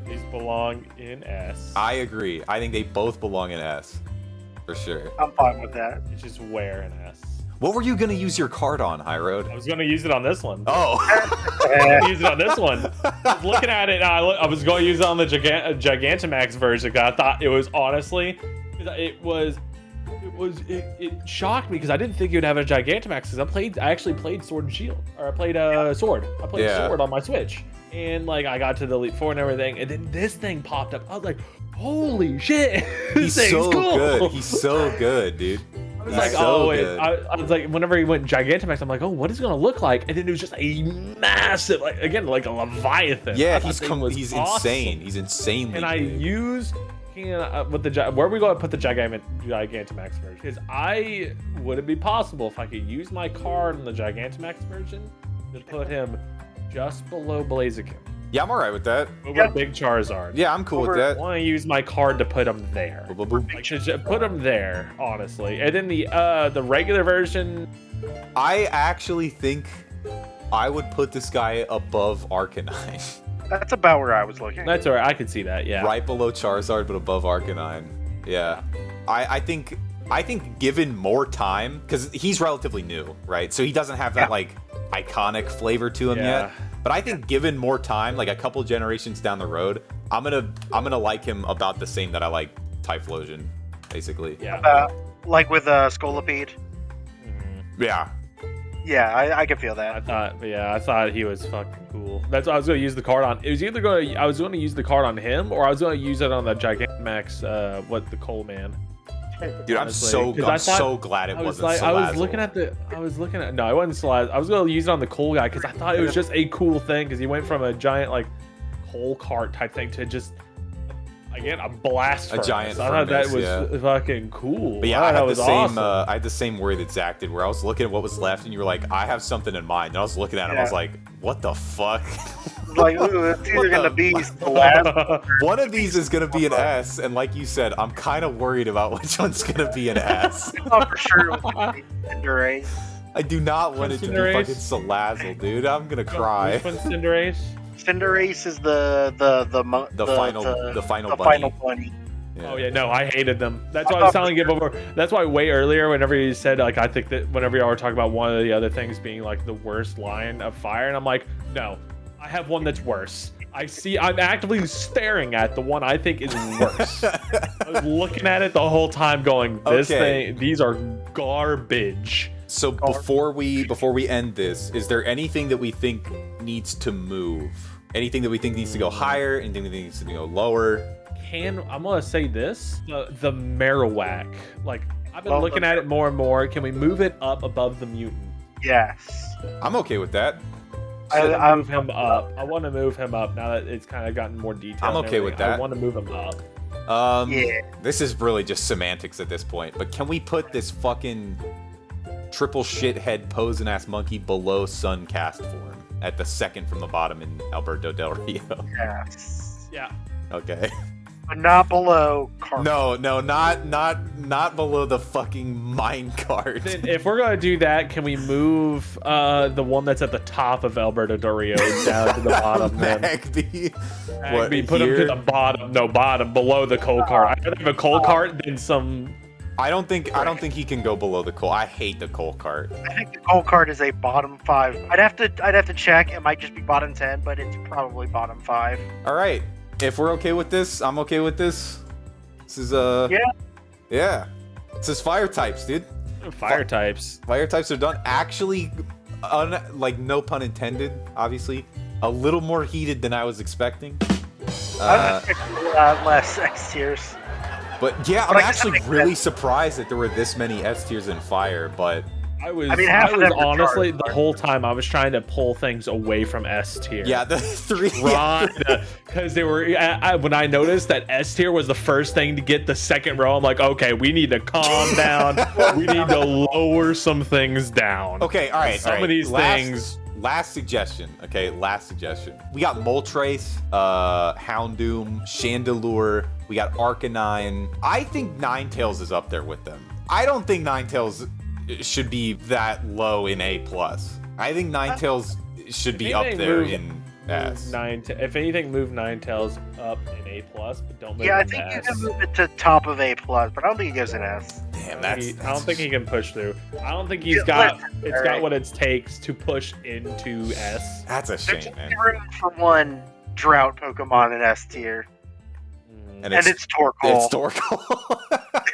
These belong in S. I agree. I think they both belong in S. For sure. I'm fine with that. It's just where in S. What were you going to use your card on, Hyrode? I was going to use it on this one. Oh. I was going to use it on this one. I was looking at it, and I was going to use it on the Gigantamax version, because I thought it was, honestly, it shocked me, because I didn't think you would have a Gigantamax, because I actually played Sword and Shield. Or I played Sword. I played Sword on my Switch. And, like, I got to the Elite Four and everything, and then this thing popped up. I was like, holy shit. He's so good. He's so good, dude. I was like, oh, wait. I was like, whenever he went Gigantamax, I'm like, oh, what is it going to look like? And then it was just a massive, like, again, like a Leviathan. Yeah, he's insane. He's insanely And I used, with the, where are we going to put the Gigantamax version? Because would it be possible if I could use my card in the Gigantamax version to put him just below Blaziken? Yeah, I'm alright with that. Over Big Charizard. Yeah, I'm cool with that. I want to use my card to put him there. Like, just put him there, honestly. And then the regular version. I actually think I would put this guy above Arcanine. That's about where I was looking. That's alright. I could see that. Yeah. Right below Charizard, but above Arcanine. Yeah. I think given more time, because he's relatively new, right? So he doesn't have that like iconic flavor to him yet. But I think given more time, like a couple generations down the road, I'm gonna like him about the same that I like Typhlosion, basically. Yeah. Like with Scolipede. Yeah. Yeah, I can feel that. I thought he was fucking cool. That's what I was gonna use the card on. It was either I was gonna use the card on him, or I was gonna use it on the Gigantamax, the Coleman. Dude, honestly, I'm so glad it wasn't Salazzle. I was looking at, no, I wasn't Salazzle. I was going to use it on the coal guy, because I thought it was just a cool thing, because he went from a giant, like, coal cart type thing to just, again, a blast furnace. A giant I thought that was fucking cool. But yeah, I had the same worry that Zach did, where I was looking at what was left, and you were like, I have something in mind. And I was looking at it, and I was like, what the fuck? Like, ooh, it's either gonna be the last. One of these is gonna be an S, and like you said, I'm kind of worried about which one's gonna be an S. Oh, for sure, it was Cinderace. I do not want it to be fucking Salazzle, dude. I'm gonna cry. Which one's Cinderace? Cinderace is the final bunny. Yeah. Oh yeah, no, I hated them. That's why I was telling you over. That's why way earlier, whenever you said like, I think that whenever y'all were talking about one of the other things being like the worst line of fire, and I'm like, no, I have one that's worse. I'm actively staring at the one I think is worse. I was looking at it the whole time, going, these are garbage. So before we end this, is there anything that we think needs to move? Anything that we think needs to go higher? Anything that needs to go lower? I'm gonna say this: the Marowak. Like, I've been looking at it more and more. Can we move it up above the mutant? Yes. I'm okay with that. I move him up. I want to move him up now that it's kind of gotten more detailed. I'm okay with that. I want to move him up. This is really just semantics at this point. But can we put this fucking triple shithead posing ass monkey below Suncast form at the second from the bottom in Alberto Del Rio? Yes. Yeah. Okay. But not below cart. No, not below the fucking minecart. If we're gonna do that, can we move the one that's at the top of Alberto Del Rio down to the bottom? Magby. Put him to the bottom. No, bottom, below the coal cart. I'd rather have a coal cart than some. I don't think he can go below the coal. I hate the coal cart. I think the coal cart is a bottom 5. I'd have to check. It might just be bottom 10, but it's probably bottom 5. All right. If we're okay with this, I'm okay with this. This is yeah. This is fire types, dude. Fire types. Fire types are done. Actually, like no pun intended, obviously, a little more heated than I was expecting. I was expecting less X tiers. But yeah, I'm actually really surprised that there were this many S tiers in Fire, but I was honestly the whole time I was trying to pull things away from S tier. Yeah, the three. Because they were. When I noticed that S tier was the first thing to get the second row, I'm like, okay, we need to calm down. We need to lower some things down. Okay, all right. Some of these things. Last suggestion. Okay, last suggestion. We got Moltres, Houndour, Chandelure. We got Arcanine. I think Ninetales is up there with them. I don't think Ninetales should be that low in A+. I think Ninetales should be up there in S. If anything, move Ninetales up in A+, but don't move it to S. Yeah, I think you can move it to top of A+, but I don't think he goes in S. Damn, I don't think he can push through. I don't think he's got what it takes to push into S. That's a shame, man. There's room for one drought Pokemon in S tier. And it's Torkoal. It's Torkoal.